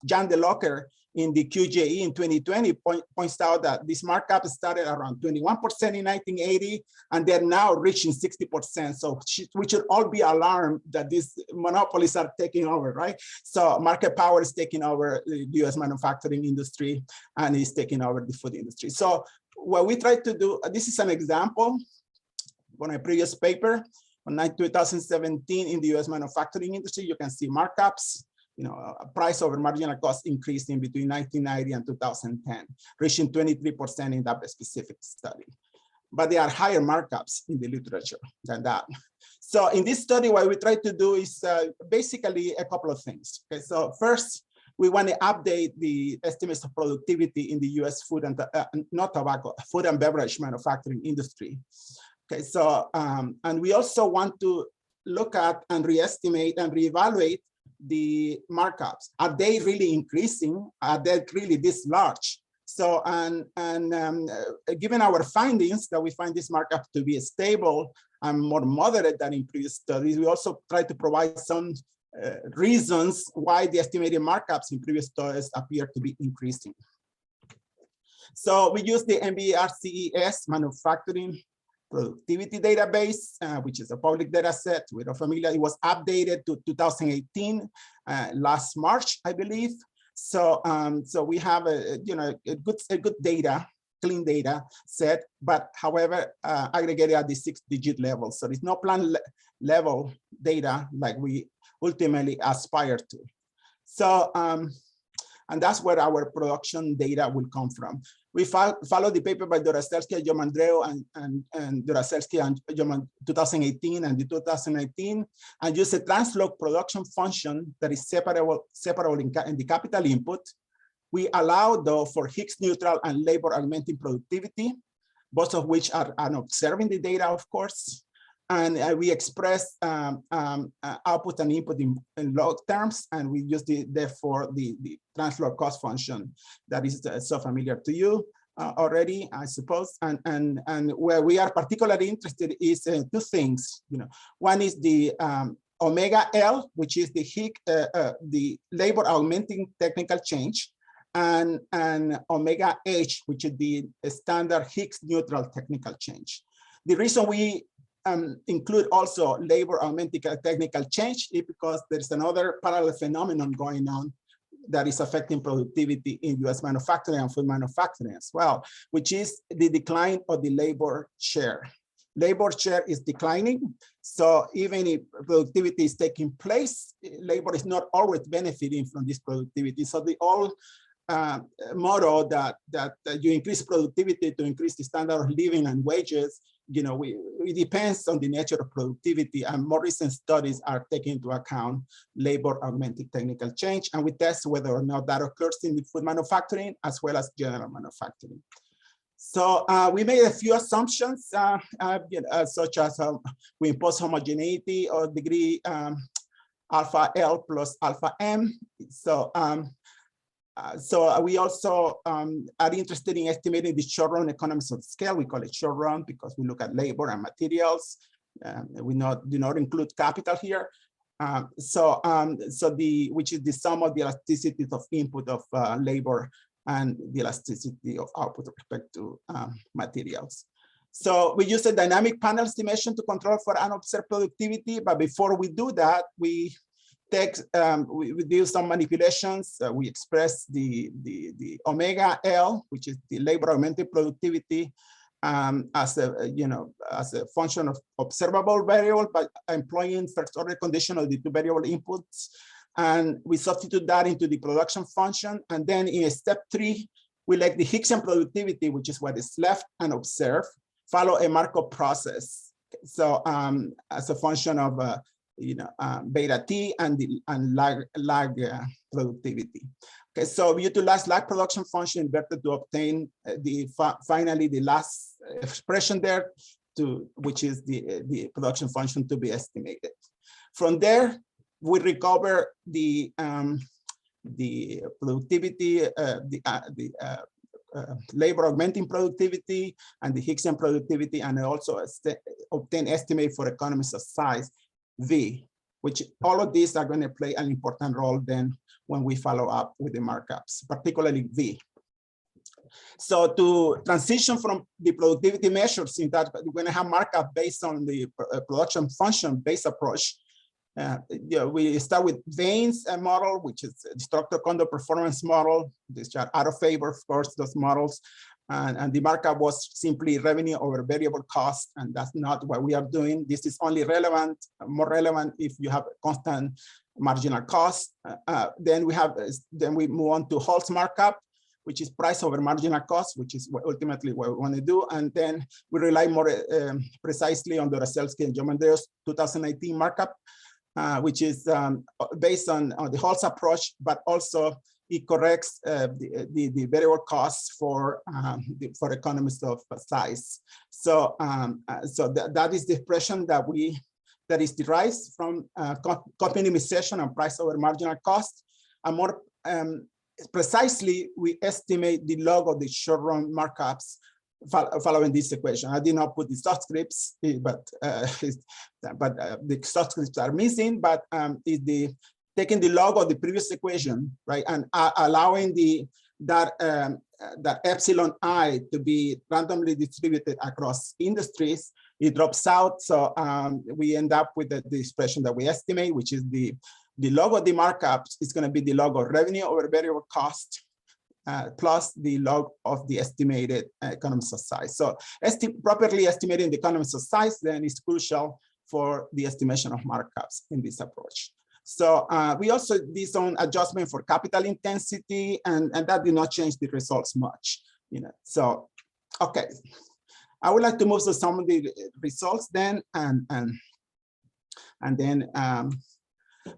Speaker 1: Jan De Locker in the QJE in 2020 points out that this markup started around 21% in 1980, and they're now reaching 60%. So we should all be alarmed that these monopolies are taking over, right? So market power is taking over the US manufacturing industry, and is taking over the food industry. So what we try to do, this is an example on a previous paper on 2017 in the US manufacturing industry. You can see markups, price over marginal cost increasing between 1990 and 2010, reaching 23% in that specific study. But there are higher markups in the literature than that. So in this study, what we try to do is basically a couple of things. Okay, so first, we want to update the estimates of productivity in the US food and not tobacco, food and beverage manufacturing industry. Okay, so and we also want to look at and re-estimate and reevaluate the markups. Are they really increasing? Are they really this large? So, given our findings that we find this markup to be stable and more moderate than in previous studies, we also try to provide some reasons why the estimated markups in previous studies appear to be increasing. So we use the MBRCES manufacturing productivity database, which is a public data set. We're familiar. It was updated to 2018 last March, I believe. So, so we have a good data, clean data set, but however aggregated at the 6-digit level. So there's no plan level data like we ultimately aspire to. So, and that's where our production data will come from. We follow the paper by Doroselsky, Jomandreu, and Doroselsky and Joman 2018 and the 2019, and use a translog production function that is separable in the capital input. We allow, though, for Higgs neutral and labor augmenting productivity, both of which are observing the data, of course. And we express output and input in log terms, and we use therefore the translog cost function that is so familiar to you already, I suppose. And where we are particularly interested is two things. One is the omega L, which is the labor augmenting technical change, and omega H, which is the standard Higgs neutral technical change. The reason we include also labor augmenting technical change is because there's another parallel phenomenon going on that is affecting productivity in US manufacturing and food manufacturing as well, which is the decline of the labor share. Labor share is declining, so even if productivity is taking place, labor is not always benefiting from this productivity. So the old motto that you increase productivity to increase the standard of living and wages, it depends on the nature of productivity, and more recent studies are taking into account labor augmenting technical change, and we test whether or not that occurs in the food manufacturing as well as general manufacturing. So we made a few assumptions, such as we impose homogeneity or degree alpha L plus alpha M. So we also are interested in estimating the short-run economies of scale. We call it short-run because we look at labor and materials. We do not include capital here. Which is the sum of the elasticities of input of labor and the elasticity of output with respect to materials. So we use a dynamic panel estimation to control for unobserved productivity. But before we do that, we do some manipulations. We express the omega L, which is the labor augmented productivity, as a function of observable variable, but employing first order condition of the two variable inputs. And we substitute that into the production function. And then in step 3, we let the Higgsian productivity, which is what is left and observed, follow a Markov process. So as a function of beta t and lag productivity. Okay, so we utilize lag production function inverted to obtain finally the last expression there, which is the production function to be estimated. From there, we recover the productivity, labor augmenting productivity and the Higgsian productivity, and also obtain estimate for economies of size V. which all of these are going to play an important role then when we follow up with the markups, particularly V. So to transition from the productivity measures in that we're going to have markup based on the production function-based approach. We start with Vane's model, which is the structural conduct performance model. These are out of favor, of course, those models. And the markup was simply revenue over variable cost, and that's not what we are doing. This is only relevant, more relevant if you have a constant marginal cost. Then we move on to Holt's markup, which is price over marginal cost, which is ultimately what we want to do. And then we rely more precisely on the Roselski and Jomandeo's 2019 markup, which is based on the Holt's approach, but also it corrects the variable costs for economies of size. So, that is the expression that is derived from cost minimization and price over marginal cost. And more precisely, we estimate the log of the short-run markups following this equation. I did not put the subscripts, but the subscripts are missing. But is taking the log of the previous equation, right, and allowing that epsilon I to be randomly distributed across industries, it drops out. So we end up with the expression that we estimate, which is the log of the markups is going to be the log of revenue over variable cost plus the log of the estimated economies of size. So properly estimating the economies of size then is crucial for the estimation of markups in this approach. So we also did some adjustment for capital intensity, and that did not change the results much. So okay, I would like to move to some of the results then, and then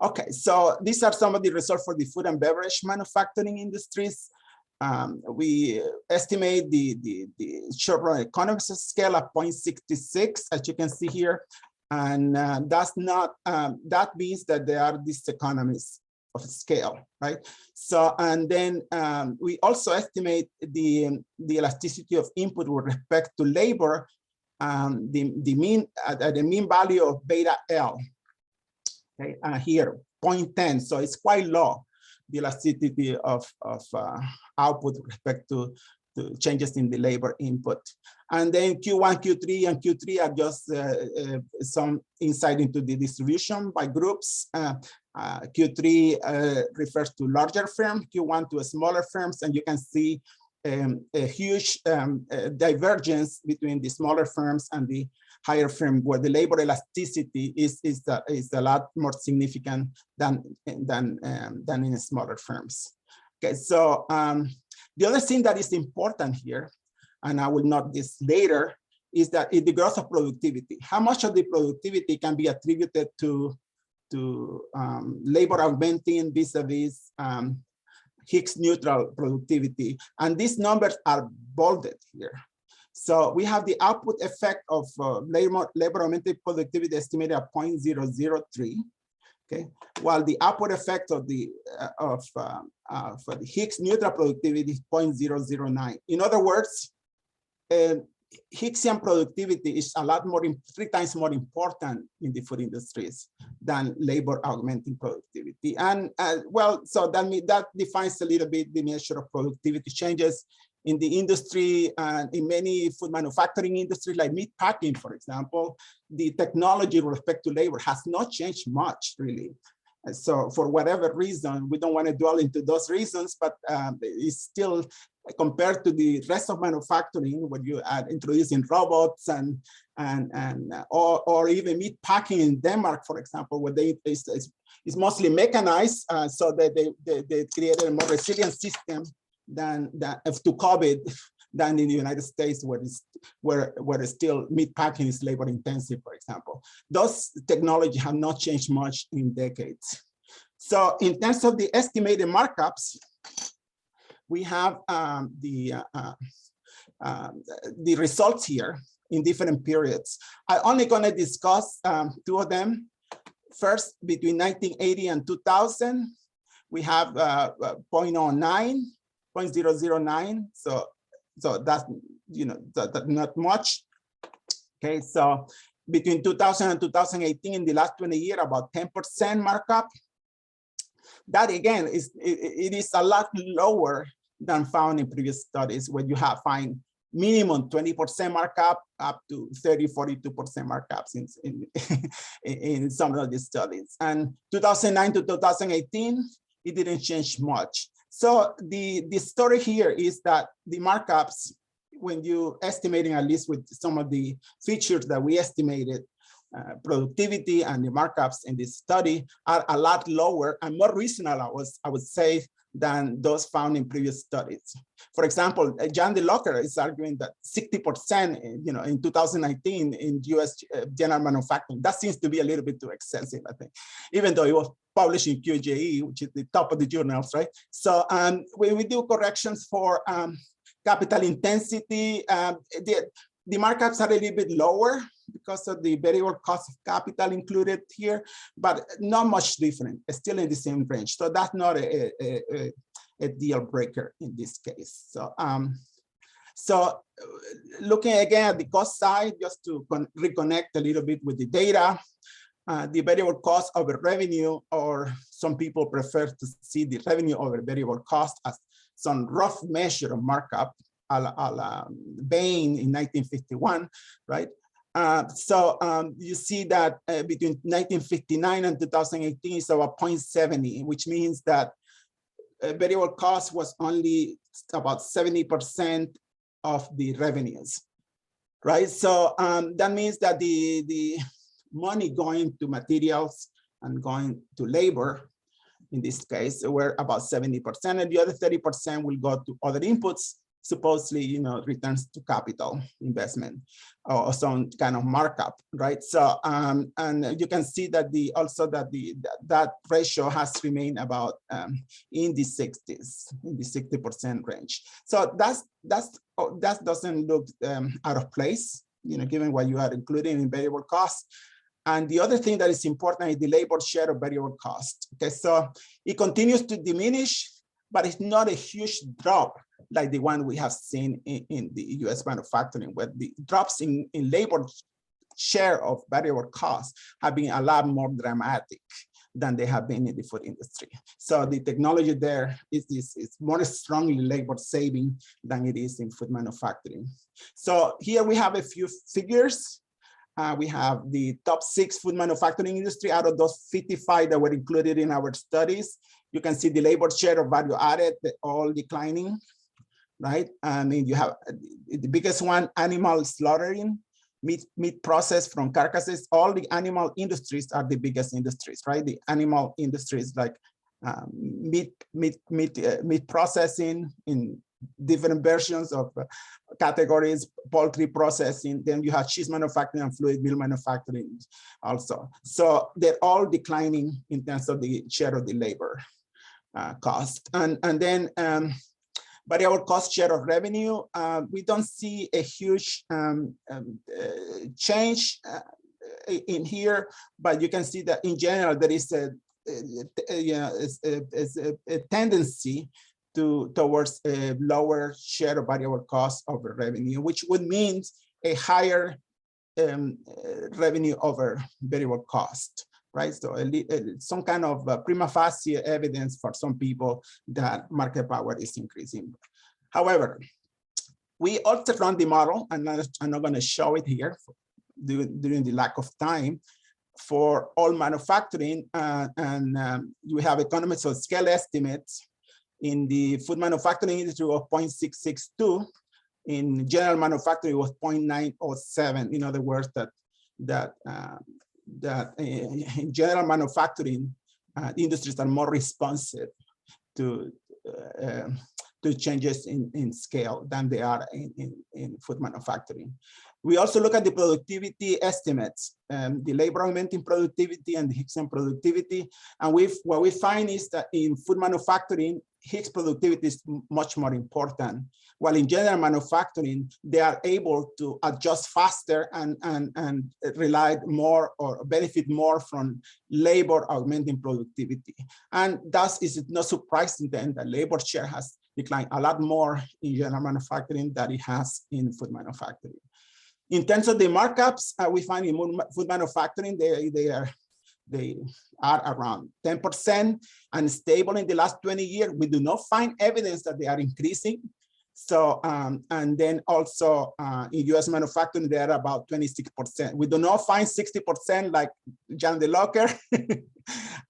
Speaker 1: okay. So these are some of the results for the food and beverage manufacturing industries. We estimate the short-run economies of scale at 0.66, as you can see here. And that's not, that means that there are these economies of scale, right? So, and then we also estimate the elasticity of input with respect to labor, the mean value of beta L, okay, here, 0.10, so it's quite low, the elasticity of output with respect to changes in the labor input. And then Q1, Q3, and Q3 are just some insight into the distribution by groups. Q3 refers to larger firms, Q1 to smaller firms, and you can see a huge divergence between the smaller firms and the higher firm, where the labor elasticity is a lot more significant than in smaller firms. Okay, so the other thing that is important here, and I will note this later, is that the growth of productivity. How much of the productivity can be attributed to labor augmenting vis-a-vis Higgs neutral productivity? And these numbers are bolded here. So we have the output effect of labor augmented productivity estimated at 0.003. Okay, while the output effect of the for the Higgs neutral productivity is 0.009. In other words, Higgsian productivity is a lot more, 3 times more important in the food industries than labor augmenting productivity. And well, so that defines a little bit the measure of productivity changes in the industry, and in many food manufacturing industries, like meat packing, for example. The technology with respect to labor has not changed much, really. So for whatever reason, we don't want to dwell into those reasons, but it's still, compared to the rest of manufacturing, when you add introducing robots or even meat packing in Denmark, for example, where it's mostly mechanized, so that they created a more resilient system than to COVID than in the United States, where it's still meat packing is labor intensive, for example. Those technologies have not changed much in decades. So in terms of the estimated markups, we have the results here in different periods. I'm only going to discuss 2 of them. First, between 1980 and 2000, we have 0.09. 0.009, so that's, that's not much. Okay, so Between 2000 and 2018, in the last 20 years, about 10% markup. That again it is a lot lower than found in previous studies, where you have find minimum 20% markup up to 30, 42% markups in some of these studies. And 2009 to 2018, it didn't change much. So the story here is that the markups, when you estimating, at least with some of the features that we estimated, productivity and the markups in this study are a lot lower and more reasonable, I would say, than those found in previous studies. For example, John DeLocker is arguing that 60%, in 2019 in US general manufacturing, that seems to be a little bit too excessive, I think, even though it was published in QJE, which is the top of the journals, right? So when we do corrections for capital intensity, the markups are a little bit lower because of the variable cost of capital included here, but not much different. It's still in the same range. So that's not a deal breaker in this case. So, looking again at the cost side, just to reconnect a little bit with the data, the variable cost over revenue, or some people prefer to see the revenue over variable cost as some rough measure of markup, a la Bain in 1951, right? You see that between 1959 and 2018 is about 0.70, which means that variable cost was only about 70% of the revenues, right? So that means that the money going to materials and going to labor, in this case, were about 70%, and the other 30% will go to other inputs, supposedly, returns to capital investment or some kind of markup, right? So, and you can see that that ratio has remained about in the 60s, in the 60% range. So that doesn't look out of place, given what you are including in variable costs. And the other thing that is important is the labor share of variable cost. Okay, so it continues to diminish, but it's not a huge drop like the one we have seen in the US manufacturing, where the drops in labor share of variable costs have been a lot more dramatic than they have been in the food industry. So the technology there is more strongly labor saving than it is in food manufacturing. So here we have a few figures. We have the top 6 food manufacturing industry out of those 55 that were included in our studies. You can see the labor share of value added, all declining, right? I mean, you have the biggest one, animal slaughtering, meat process from carcasses. All the animal industries are the biggest industries, right? The animal industries like meat processing in different versions of categories, poultry processing, then you have cheese manufacturing and fluid meal manufacturing also. So they're all declining in terms of the share of the labor cost. And then variable cost share of revenue, we don't see a huge change in here, but you can see that in general, there is a tendency towards a lower share of variable cost over revenue, which would mean a higher revenue over variable cost, right? So some kind of prima facie evidence for some people that market power is increasing. However, we also run the model, and I'm not going to show it here during the lack of time, for all manufacturing, we have economies of scale estimates. In the food manufacturing industry of 0.662, in general manufacturing was 0.907. In other words, that in general manufacturing, industries are more responsive to changes in scale than they are in food manufacturing. We also look at the productivity estimates, the labor augmenting productivity and the Higgs productivity. And what we find is that in food manufacturing, Higgs productivity is much more important. While in general manufacturing, they are able to adjust faster and rely more or benefit more from labor augmenting productivity. And thus, is not surprising then that labor share has declined a lot more in general manufacturing than it has in food manufacturing. In terms of the markups, we find in food manufacturing, they are around 10% and stable in the last 20 years. We do not find evidence that they are increasing. So, and then also in US manufacturing, they are about 26%. We do not find 60% like Jan de Locker,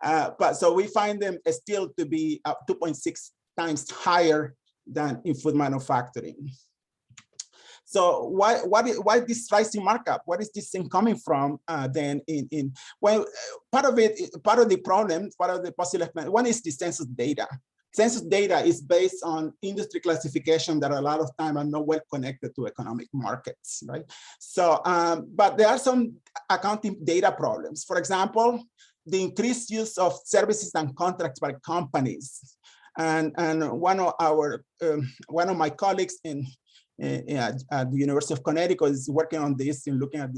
Speaker 1: but so we find them still to be 2.6 times higher than in food manufacturing. So why this rising markup? What is this thing coming from? Then well, part of the problem, part of the possible explanation, one is the census data. Census data is based on industry classification that a lot of time are not well connected to economic markets, right? So, but there are some accounting data problems. For example, the increased use of services and contracts by companies. And one of my colleagues at the University of Connecticut is working on this and looking at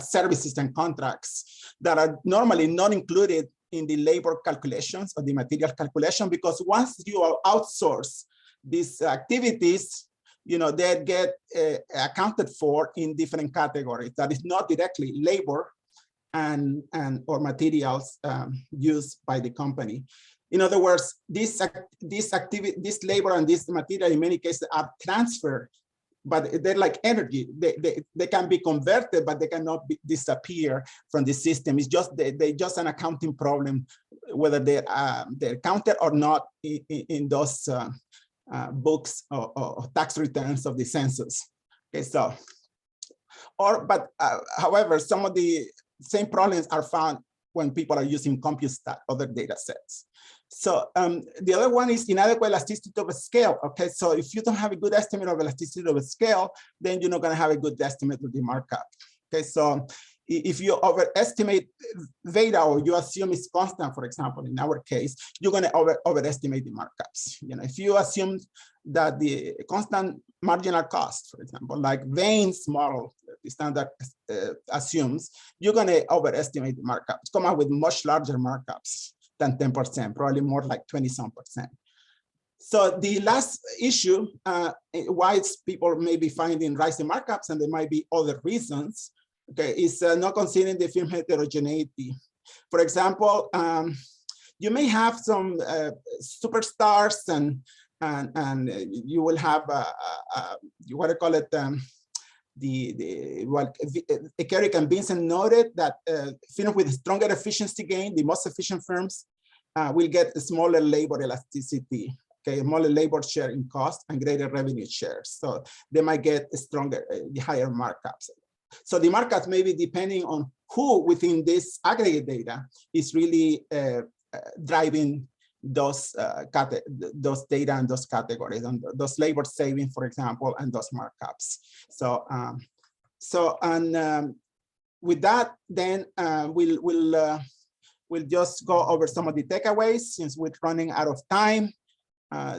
Speaker 1: services and contracts that are normally not included in the labor calculations or the material calculation, because once you outsource these activities, you know, they get accounted for in different categories that is not directly labor and or materials used by the company. In other words, this labor and this material in many cases are transferred, but they're like energy. They can be converted, but they cannot disappear from the system. It's just they just an accounting problem, whether they're counted or not in those books or tax returns of the census. Okay, so however, some of the same problems are found when people are using CompuStat, other data sets. So the other one is inadequate elasticity of a scale. Okay, so if you don't have a good estimate of elasticity of a scale, then you're not going to have a good estimate of the markup. Okay, so if you overestimate beta or you assume it's constant, for example, in our case, you're going to overestimate the markups. You know, if you assume that the constant marginal cost, for example, like Bain's model, the standard assumes, you're going to overestimate the markups, come up with much larger markups than 10%, probably more like 20-some%. So the last issue, why people may be finding rising markups, and there might be other reasons, okay, is not considering the firm heterogeneity. For example, you may have some superstars and you will have what I call it, Carrick and Vincent noted that firms with stronger efficiency gain, the most efficient firms, will get a smaller labor elasticity, okay, smaller labor share in cost and greater revenue shares. So they might get a stronger, higher markups. So the markups may be depending on who within this aggregate data is really driving those data and those categories and those labor saving, for example, and those markups. So with that, then we'll just go over some of the takeaways since we're running out of time.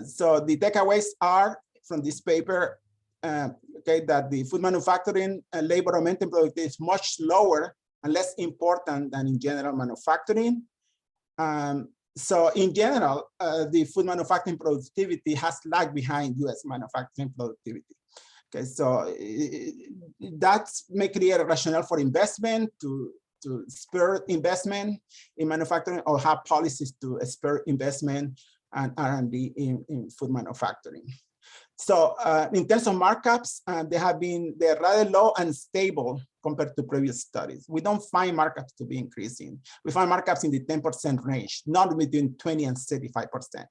Speaker 1: So the takeaways are from this paper, okay, that the food manufacturing labor augmented productivity is much lower and less important than in general manufacturing. So in general, the food manufacturing productivity has lagged behind US manufacturing productivity. Okay, so that may create a rationale for investment to spur investment in manufacturing, or have policies to spur investment and R&D in food manufacturing. So in terms of markups, they're rather low and stable compared to previous studies. We don't find markups to be increasing. We find markups in the 10% range, not between 20 and 35%.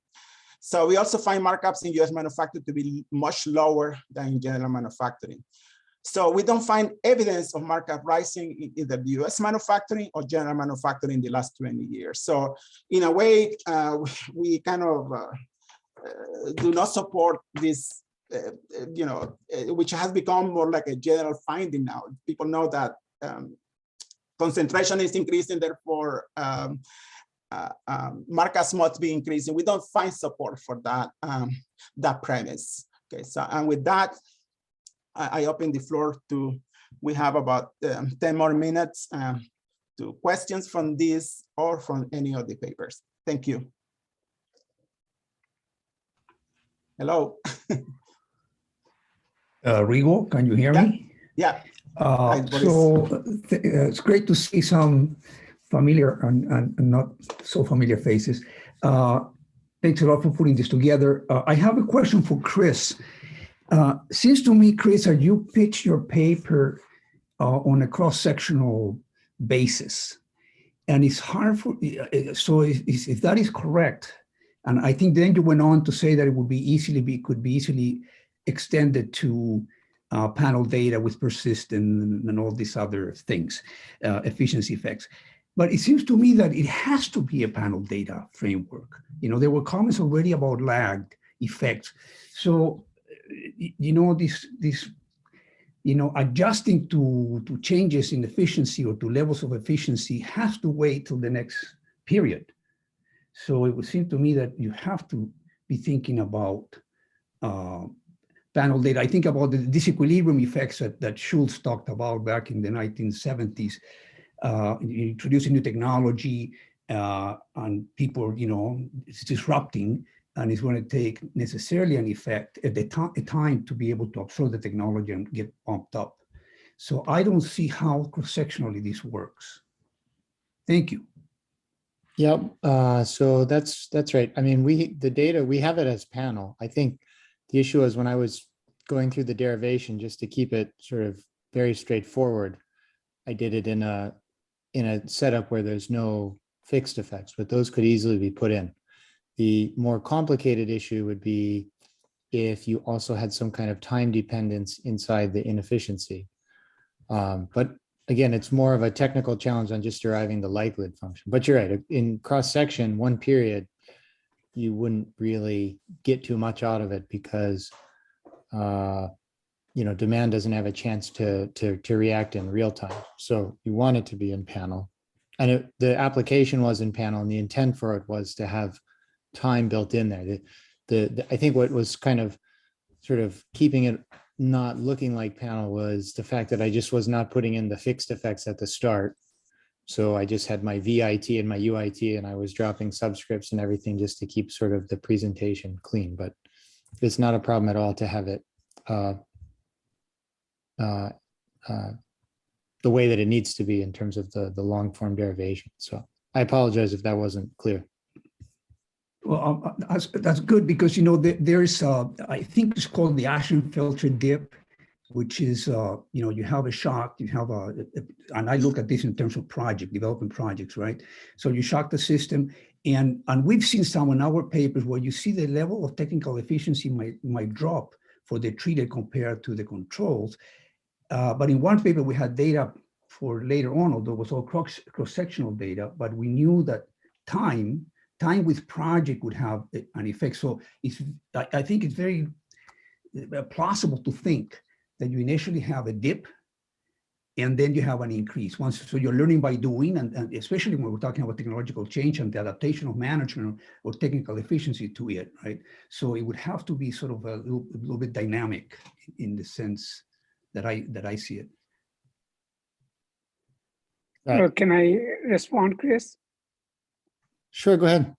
Speaker 1: So we also find markups in US manufacturing to be much lower than in general manufacturing. So we don't find evidence of markup rising in either the US manufacturing or general manufacturing in the last 20 years. So in a way, we kind of do not support this, you know, which has become more like a general finding now. People know that concentration is increasing, therefore markups must be increasing. We don't find support for that, that premise. Okay, so and with that, I open the floor to, we have about 10 more minutes to questions from this or from any of the papers. Thank you. Hello.
Speaker 7: Rigo, can you hear me?
Speaker 1: Yeah. Hi, Boris.
Speaker 7: It's great to see some familiar and not so familiar faces. Thanks a lot for putting this together. I have a question for Chris. Seems to me, Chris, that you pitched your paper on a cross-sectional basis. And it's hard for, so if that is correct, and I think then you went on to say that it would be could be easily extended to panel data with persistent and all these other things, efficiency effects. But it seems to me that it has to be a panel data framework. You know, there were comments already about lagged effects. So, you know, adjusting to changes in efficiency or to levels of efficiency has to wait till the next period. So it would seem to me that you have to be thinking about panel data. I think about the disequilibrium effects that Schultz talked about back in the 1970s, introducing new technology and people, you know, it's disrupting, and it's going to take necessarily an effect at the time to be able to absorb the technology and get pumped up. So I don't see how cross-sectionally this works. Thank you.
Speaker 2: Yep. So that's right. I mean, the data, we have it as panel. I think the issue is when I was going through the derivation, just to keep it sort of very straightforward, I did it in a setup where there's no fixed effects, but those could easily be put in. The more complicated issue would be if you also had some kind of time dependence inside the inefficiency. But again, it's more of a technical challenge than just deriving the likelihood function. But you're right, in cross-section, one period, you wouldn't really get too much out of it because you know, demand doesn't have a chance to react in real time. So you want it to be in panel. And the application was in panel, and the intent for it was to have time built in there. I think what was kind of sort of keeping it not looking like panel was the fact that I just was not putting in the fixed effects at the start. So I just had my VIT and my UIT, and I was dropping subscripts and everything just to keep sort of the presentation clean. But it's not a problem at all to have it the way that it needs to be in terms of the long form derivation. So I apologize if that wasn't clear.
Speaker 7: Well, that's good, because, you know, there's, I think it's called the Ashenfelter dip, which is, you know, you have a shock, you have and I look at this in terms of development projects, right? So you shock the system, and we've seen some in our papers where you see the level of technical efficiency might drop for the treated compared to the controls. But in one paper, we had data for later on, although it was all cross-sectional data, but we knew that time with project would have an effect. So I think it's very plausible to think that you initially have a dip and then you have an increase. So you're learning by doing, and especially when we're talking about technological change and the adaptation of management or technical efficiency to it, right? So it would have to be sort of a little bit dynamic in the sense that I see it.
Speaker 2: Right.
Speaker 5: Can I respond, Chris?
Speaker 2: Sure, go ahead.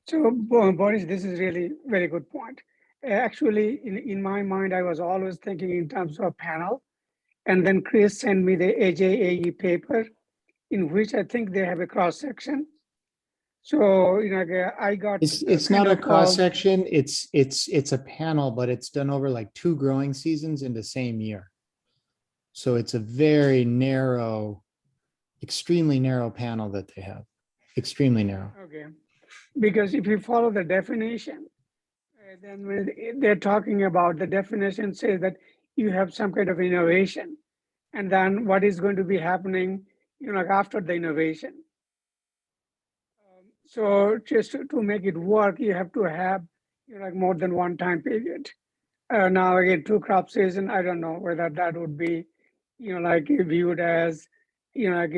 Speaker 5: So, Boris, this is really very good point. Actually, in my mind, I was always thinking in terms of panel. And then Chris sent me the AAEA paper, in which I think they have a cross section. So, you know, I got
Speaker 2: It's not a cross section. It's a panel, but it's done over like 2 growing seasons in the same year. So it's a very narrow, extremely narrow panel that they have. Extremely narrow.
Speaker 5: Okay, because if you follow the definition, then when they're talking about the definition says that you have some kind of innovation, and then what is going to be happening, you know, after the innovation. So just to make it work, you have to have, you know, like more than one time period. Now again, 2 crop season, I don't know whether that would be, you know, like viewed as, you know, like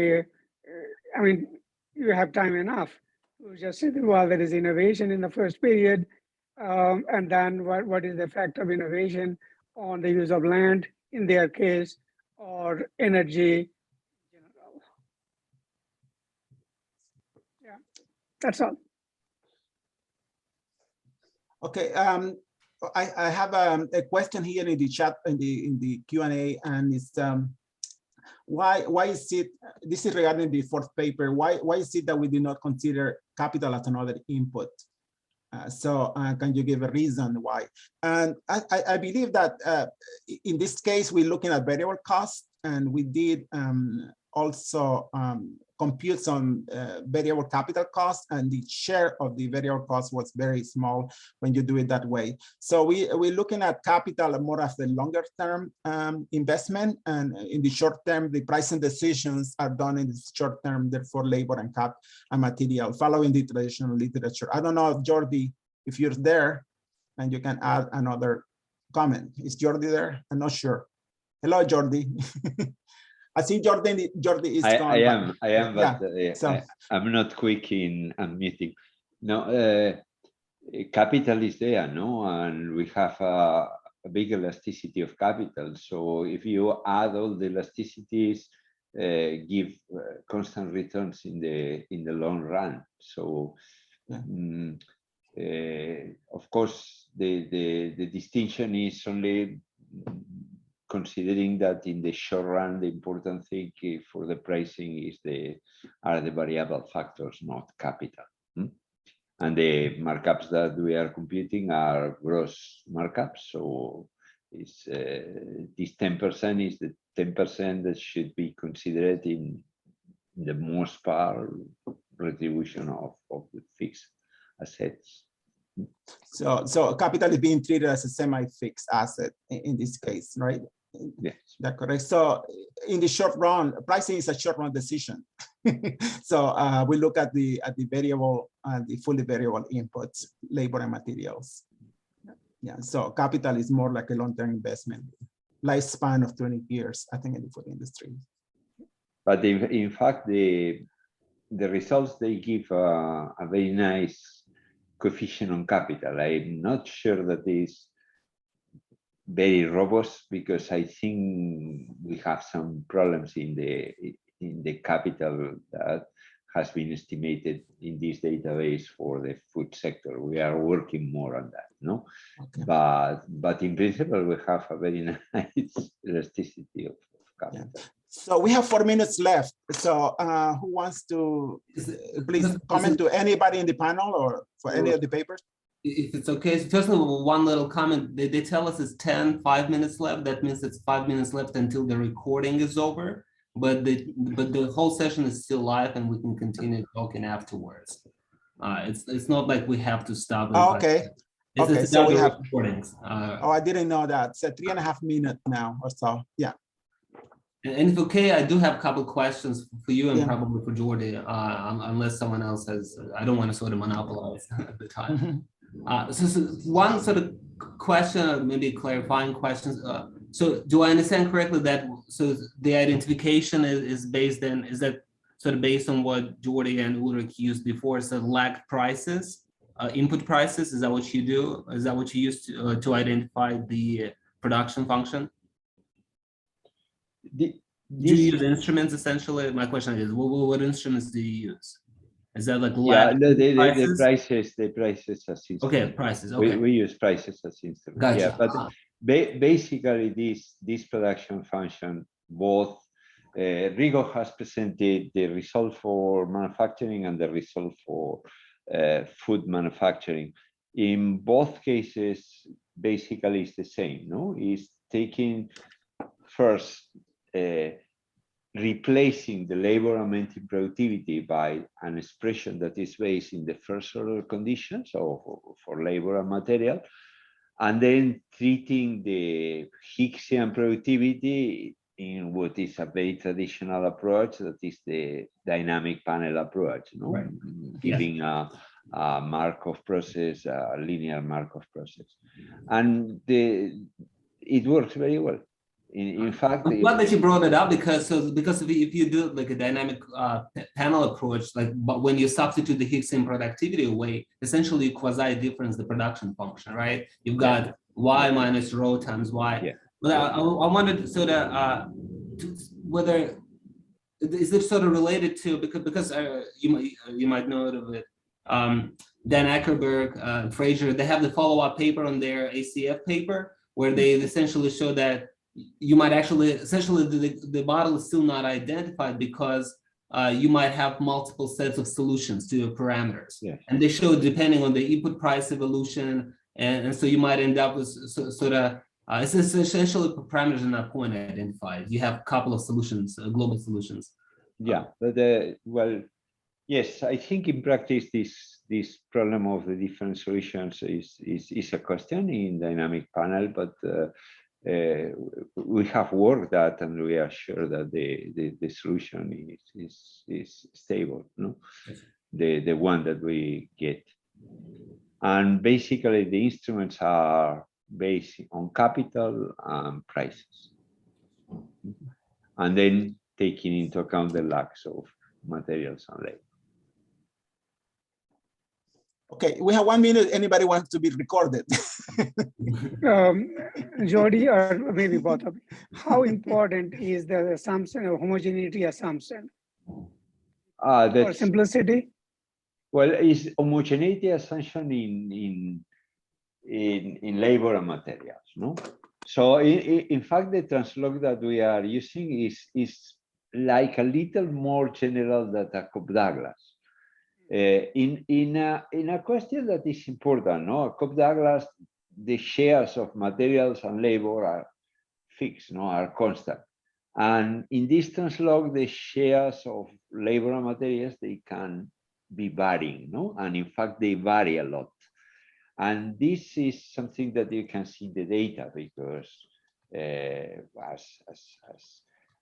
Speaker 5: I mean, you have time enough to just say, well, there is innovation in the first period, and then what is the effect of innovation on the use of land in their case, or energy in general. Yeah, that's all.
Speaker 1: Okay, I have a question here in the chat, in the Q&A, and it's why is it, this is regarding the fourth paper, why is it that we did not consider capital as another input? Can you give a reason why? And I believe that in this case, we're looking at variable cost, and we did also compute some variable capital cost, and the share of the variable cost was very small when you do it that way. So we're looking at capital more as the longer term investment, and in the short term, the pricing decisions are done in the short term, therefore labor and material, following the traditional literature. I don't know if Jordi, if you're there, and you can add another comment. Is Jordi there? I'm not sure. Hello, Jordi. I see Jordi is gone.
Speaker 4: I am, but
Speaker 1: so,
Speaker 4: I'm not quick in unmuting. No, capital is there, no, and we have a big elasticity of capital. So if you add all the elasticities, give constant returns in the long run. So, of course, the distinction is only considering that in the short run, the important thing for the pricing is are the variable factors, not capital. And the markups that we are computing are gross markups. So it's this 10% is the 10% that should be considered in the most part retribution of the fixed assets.
Speaker 1: So capital is being treated as a semi-fixed asset in this case, right?
Speaker 4: Yes,
Speaker 1: that's correct. So in the short run, pricing is a short run decision. So we look at the variable and the fully variable inputs, labor and materials. Yeah. So capital is more like a long-term investment, lifespan of 20 years, I think, in the food industry.
Speaker 4: But in fact, the results they give a very nice coefficient on capital. I'm not sure that is very robust, because I think we have some problems in the capital that has been estimated in this database for the food sector. We are working more on that, no? Okay. But in principle, we have a very nice elasticity of capital. Yeah.
Speaker 1: So we have 4 minutes left. So who wants to please comment to anybody in the panel or for any of the papers?
Speaker 3: If it's okay, so first of all, one little comment. They tell us it's 5 minutes left. That means it's 5 minutes left until the recording is over. But the whole session is still live, and we can continue talking afterwards. It's not like we have to stop.
Speaker 1: Oh, okay.
Speaker 3: It's
Speaker 1: so we have
Speaker 3: recordings.
Speaker 1: I didn't know that. It's 3.5 minutes now or so. Yeah.
Speaker 3: And if okay, I do have a couple questions for you and probably for Jordi, unless someone else has. I don't want to sort of monopolize the time. So one sort of question, maybe clarifying questions. So do I understand correctly that the identification is based on, is that sort of based on what Jordi and Ulrich used before, so lagged prices, input prices? Is that what you do? Is that what you use to identify the production function? Do you use instruments essentially? My question is, what instruments do you use? Is that like
Speaker 4: the prices as instruments.
Speaker 3: Okay, prices. Okay.
Speaker 4: We use prices as instruments.
Speaker 3: Gotcha.
Speaker 4: Yeah, but basically this production function, both Rigo has presented the result for manufacturing and the result for food manufacturing. In both cases, basically it's the same. No, it's taking first. Replacing the labor augmenting productivity by an expression that is based in the first order conditions, so for labor and material, and then treating the Higgsian productivity in what is a very traditional approach, that is the dynamic panel approach, no? Right. Giving a Markov process, a linear Markov process, and it works very well. In fact,
Speaker 3: I'm glad that you brought it up, because if you do like a dynamic panel approach, but when you substitute the Higgsian productivity away, essentially you quasi-difference the production function, right? You've got y minus rho times y. Yeah. But I wanted sort of whether is it sort of related to, because you might know of it. Dan Ackerberg, Fraser, they have the follow-up paper on their ACF paper, where they essentially show that you might actually, essentially the model is still not identified because you might have multiple sets of solutions to your parameters.
Speaker 4: Yes.
Speaker 3: And they show depending on the input price evolution, and so you might end up with sort of, it's essentially parameters are not point identified. You have a couple of solutions, global solutions.
Speaker 4: Yeah, but well, yes, I think in practice this problem of the different solutions is a question in dynamic panel, but we have worked that and we are sure that the solution is stable, no? The one that we get. And basically the instruments are based on capital and prices. And then taking into account the lacks of materials and labor.
Speaker 1: Okay, we have 1 minute. Anybody wants to be recorded?
Speaker 5: Jody, or maybe both of you, how important is the assumption of homogeneity assumption or simplicity?
Speaker 4: Well, is homogeneity assumption in labor and materials, no? So in fact, the translog that we are using is like a little more general than a Cobb-Douglas. In a question that is important, no? Cobb-Douglas, the shares of materials and labor are fixed, no, are constant. And in this translog, the shares of labor and materials, they can be varying, no? And in fact, they vary a lot. And this is something that you can see in the data because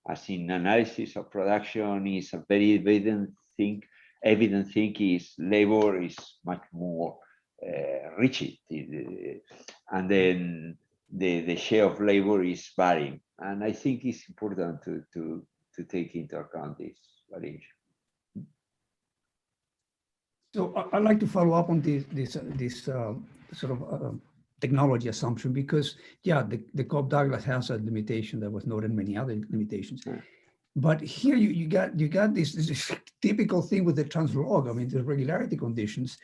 Speaker 4: as in analysis of production is a very evident thing is labor is much more rigid. And then the share of labor is varying. And I think it's important to take into account this variation.
Speaker 7: So I'd like to follow up on this sort of technology assumption because, yeah, the Cobb-Douglas has a limitation that was noted in many other limitations. Yeah. But here you got this typical thing with the translog. I mean, the regularity conditions,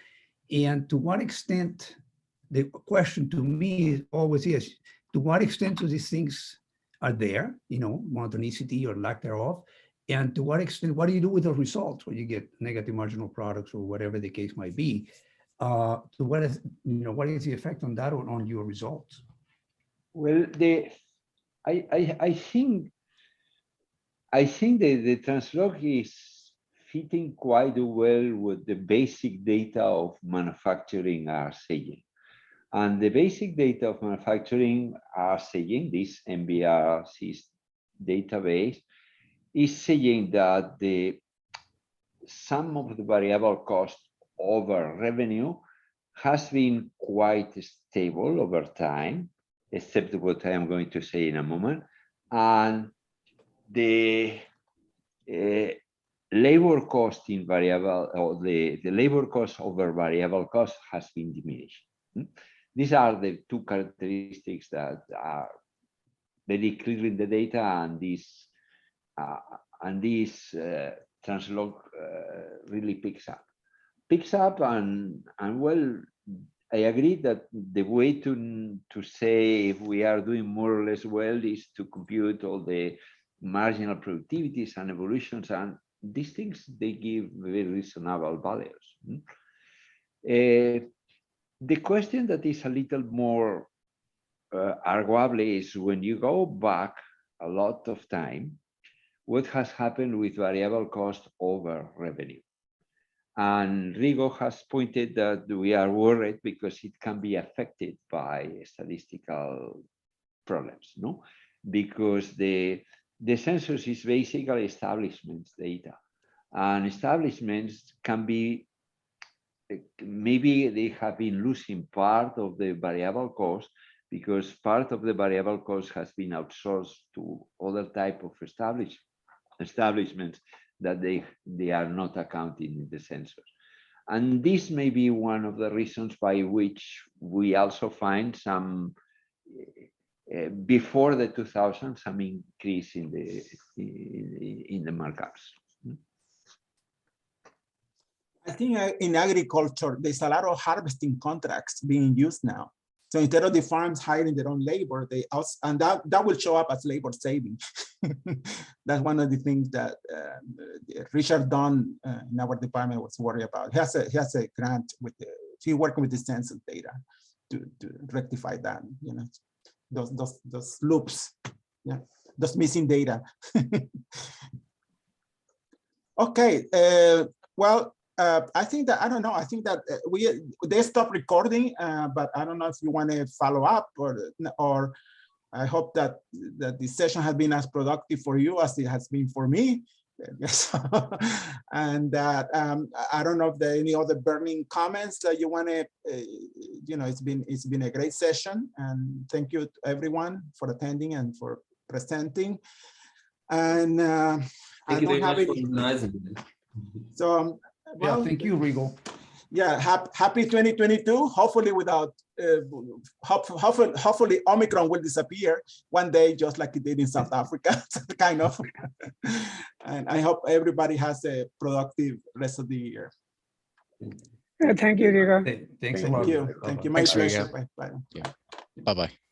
Speaker 7: and to what extent, the question to me always is, to what extent do these things are there, you know, monotonicity or lack thereof, and to what extent, what do you do with the results when you get negative marginal products or whatever the case might be? To what is, you know, what is the effect on that on your results?
Speaker 4: Well, I think the translog is fitting quite well with the basic data of manufacturing are saying. And the basic data of manufacturing are saying, this MBRC database is saying that the sum of the variable cost over revenue has been quite stable over time, except what I am going to say in a moment. And the labor cost in variable, or the labor cost over variable cost has been diminished. These are the two characteristics that are very clear in the data, and this translog really picks up, and well, I agree that the way to say if we are doing more or less well is to compute all the marginal productivities and evolutions, and these things, they give very reasonable values. The question that is a little more arguable is when you go back a lot of time, what has happened with variable cost over revenue? And Rigo has pointed that we are worried because it can be affected by statistical problems, no? Because the census is basically establishments data, and establishments can be, maybe they have been losing part of the variable cost because part of the variable cost has been outsourced to other type of establishments that they are not accounting in the census. And this may be one of the reasons by which we also find some, before the 2000s, some increase in the markups.
Speaker 1: I think in agriculture, there's a lot of harvesting contracts being used now. So instead of the farms hiring their own labor, they also, and that will show up as labor saving. That's one of the things that Richard Dunn in our department was worried about. He has a grant with he's working with the census data to rectify that. You know, those loops, yeah, those missing data. Okay, well. I think that, I don't know, I think that they stopped recording, but I don't know if you want to follow up or I hope that the session has been as productive for you as it has been for me. Yes. And that I don't know if there are any other burning comments that you want to, you know, it's been a great session, and thank you to everyone for attending and for presenting. And I don't have any. So. Well,
Speaker 7: yeah, thank you, Rigo.
Speaker 1: Yeah, happy 2022. Hopefully, without hopefully Omicron will disappear one day, just like it did in South Africa, kind of. And I hope everybody has a productive rest of the year.
Speaker 5: Thank you, Rigo.
Speaker 7: Thanks a
Speaker 1: Thank
Speaker 7: lot.
Speaker 1: you. Thank you. My
Speaker 6: Thanks,
Speaker 1: pleasure.
Speaker 6: Rigo.
Speaker 1: Bye.
Speaker 6: Yeah. Bye-bye.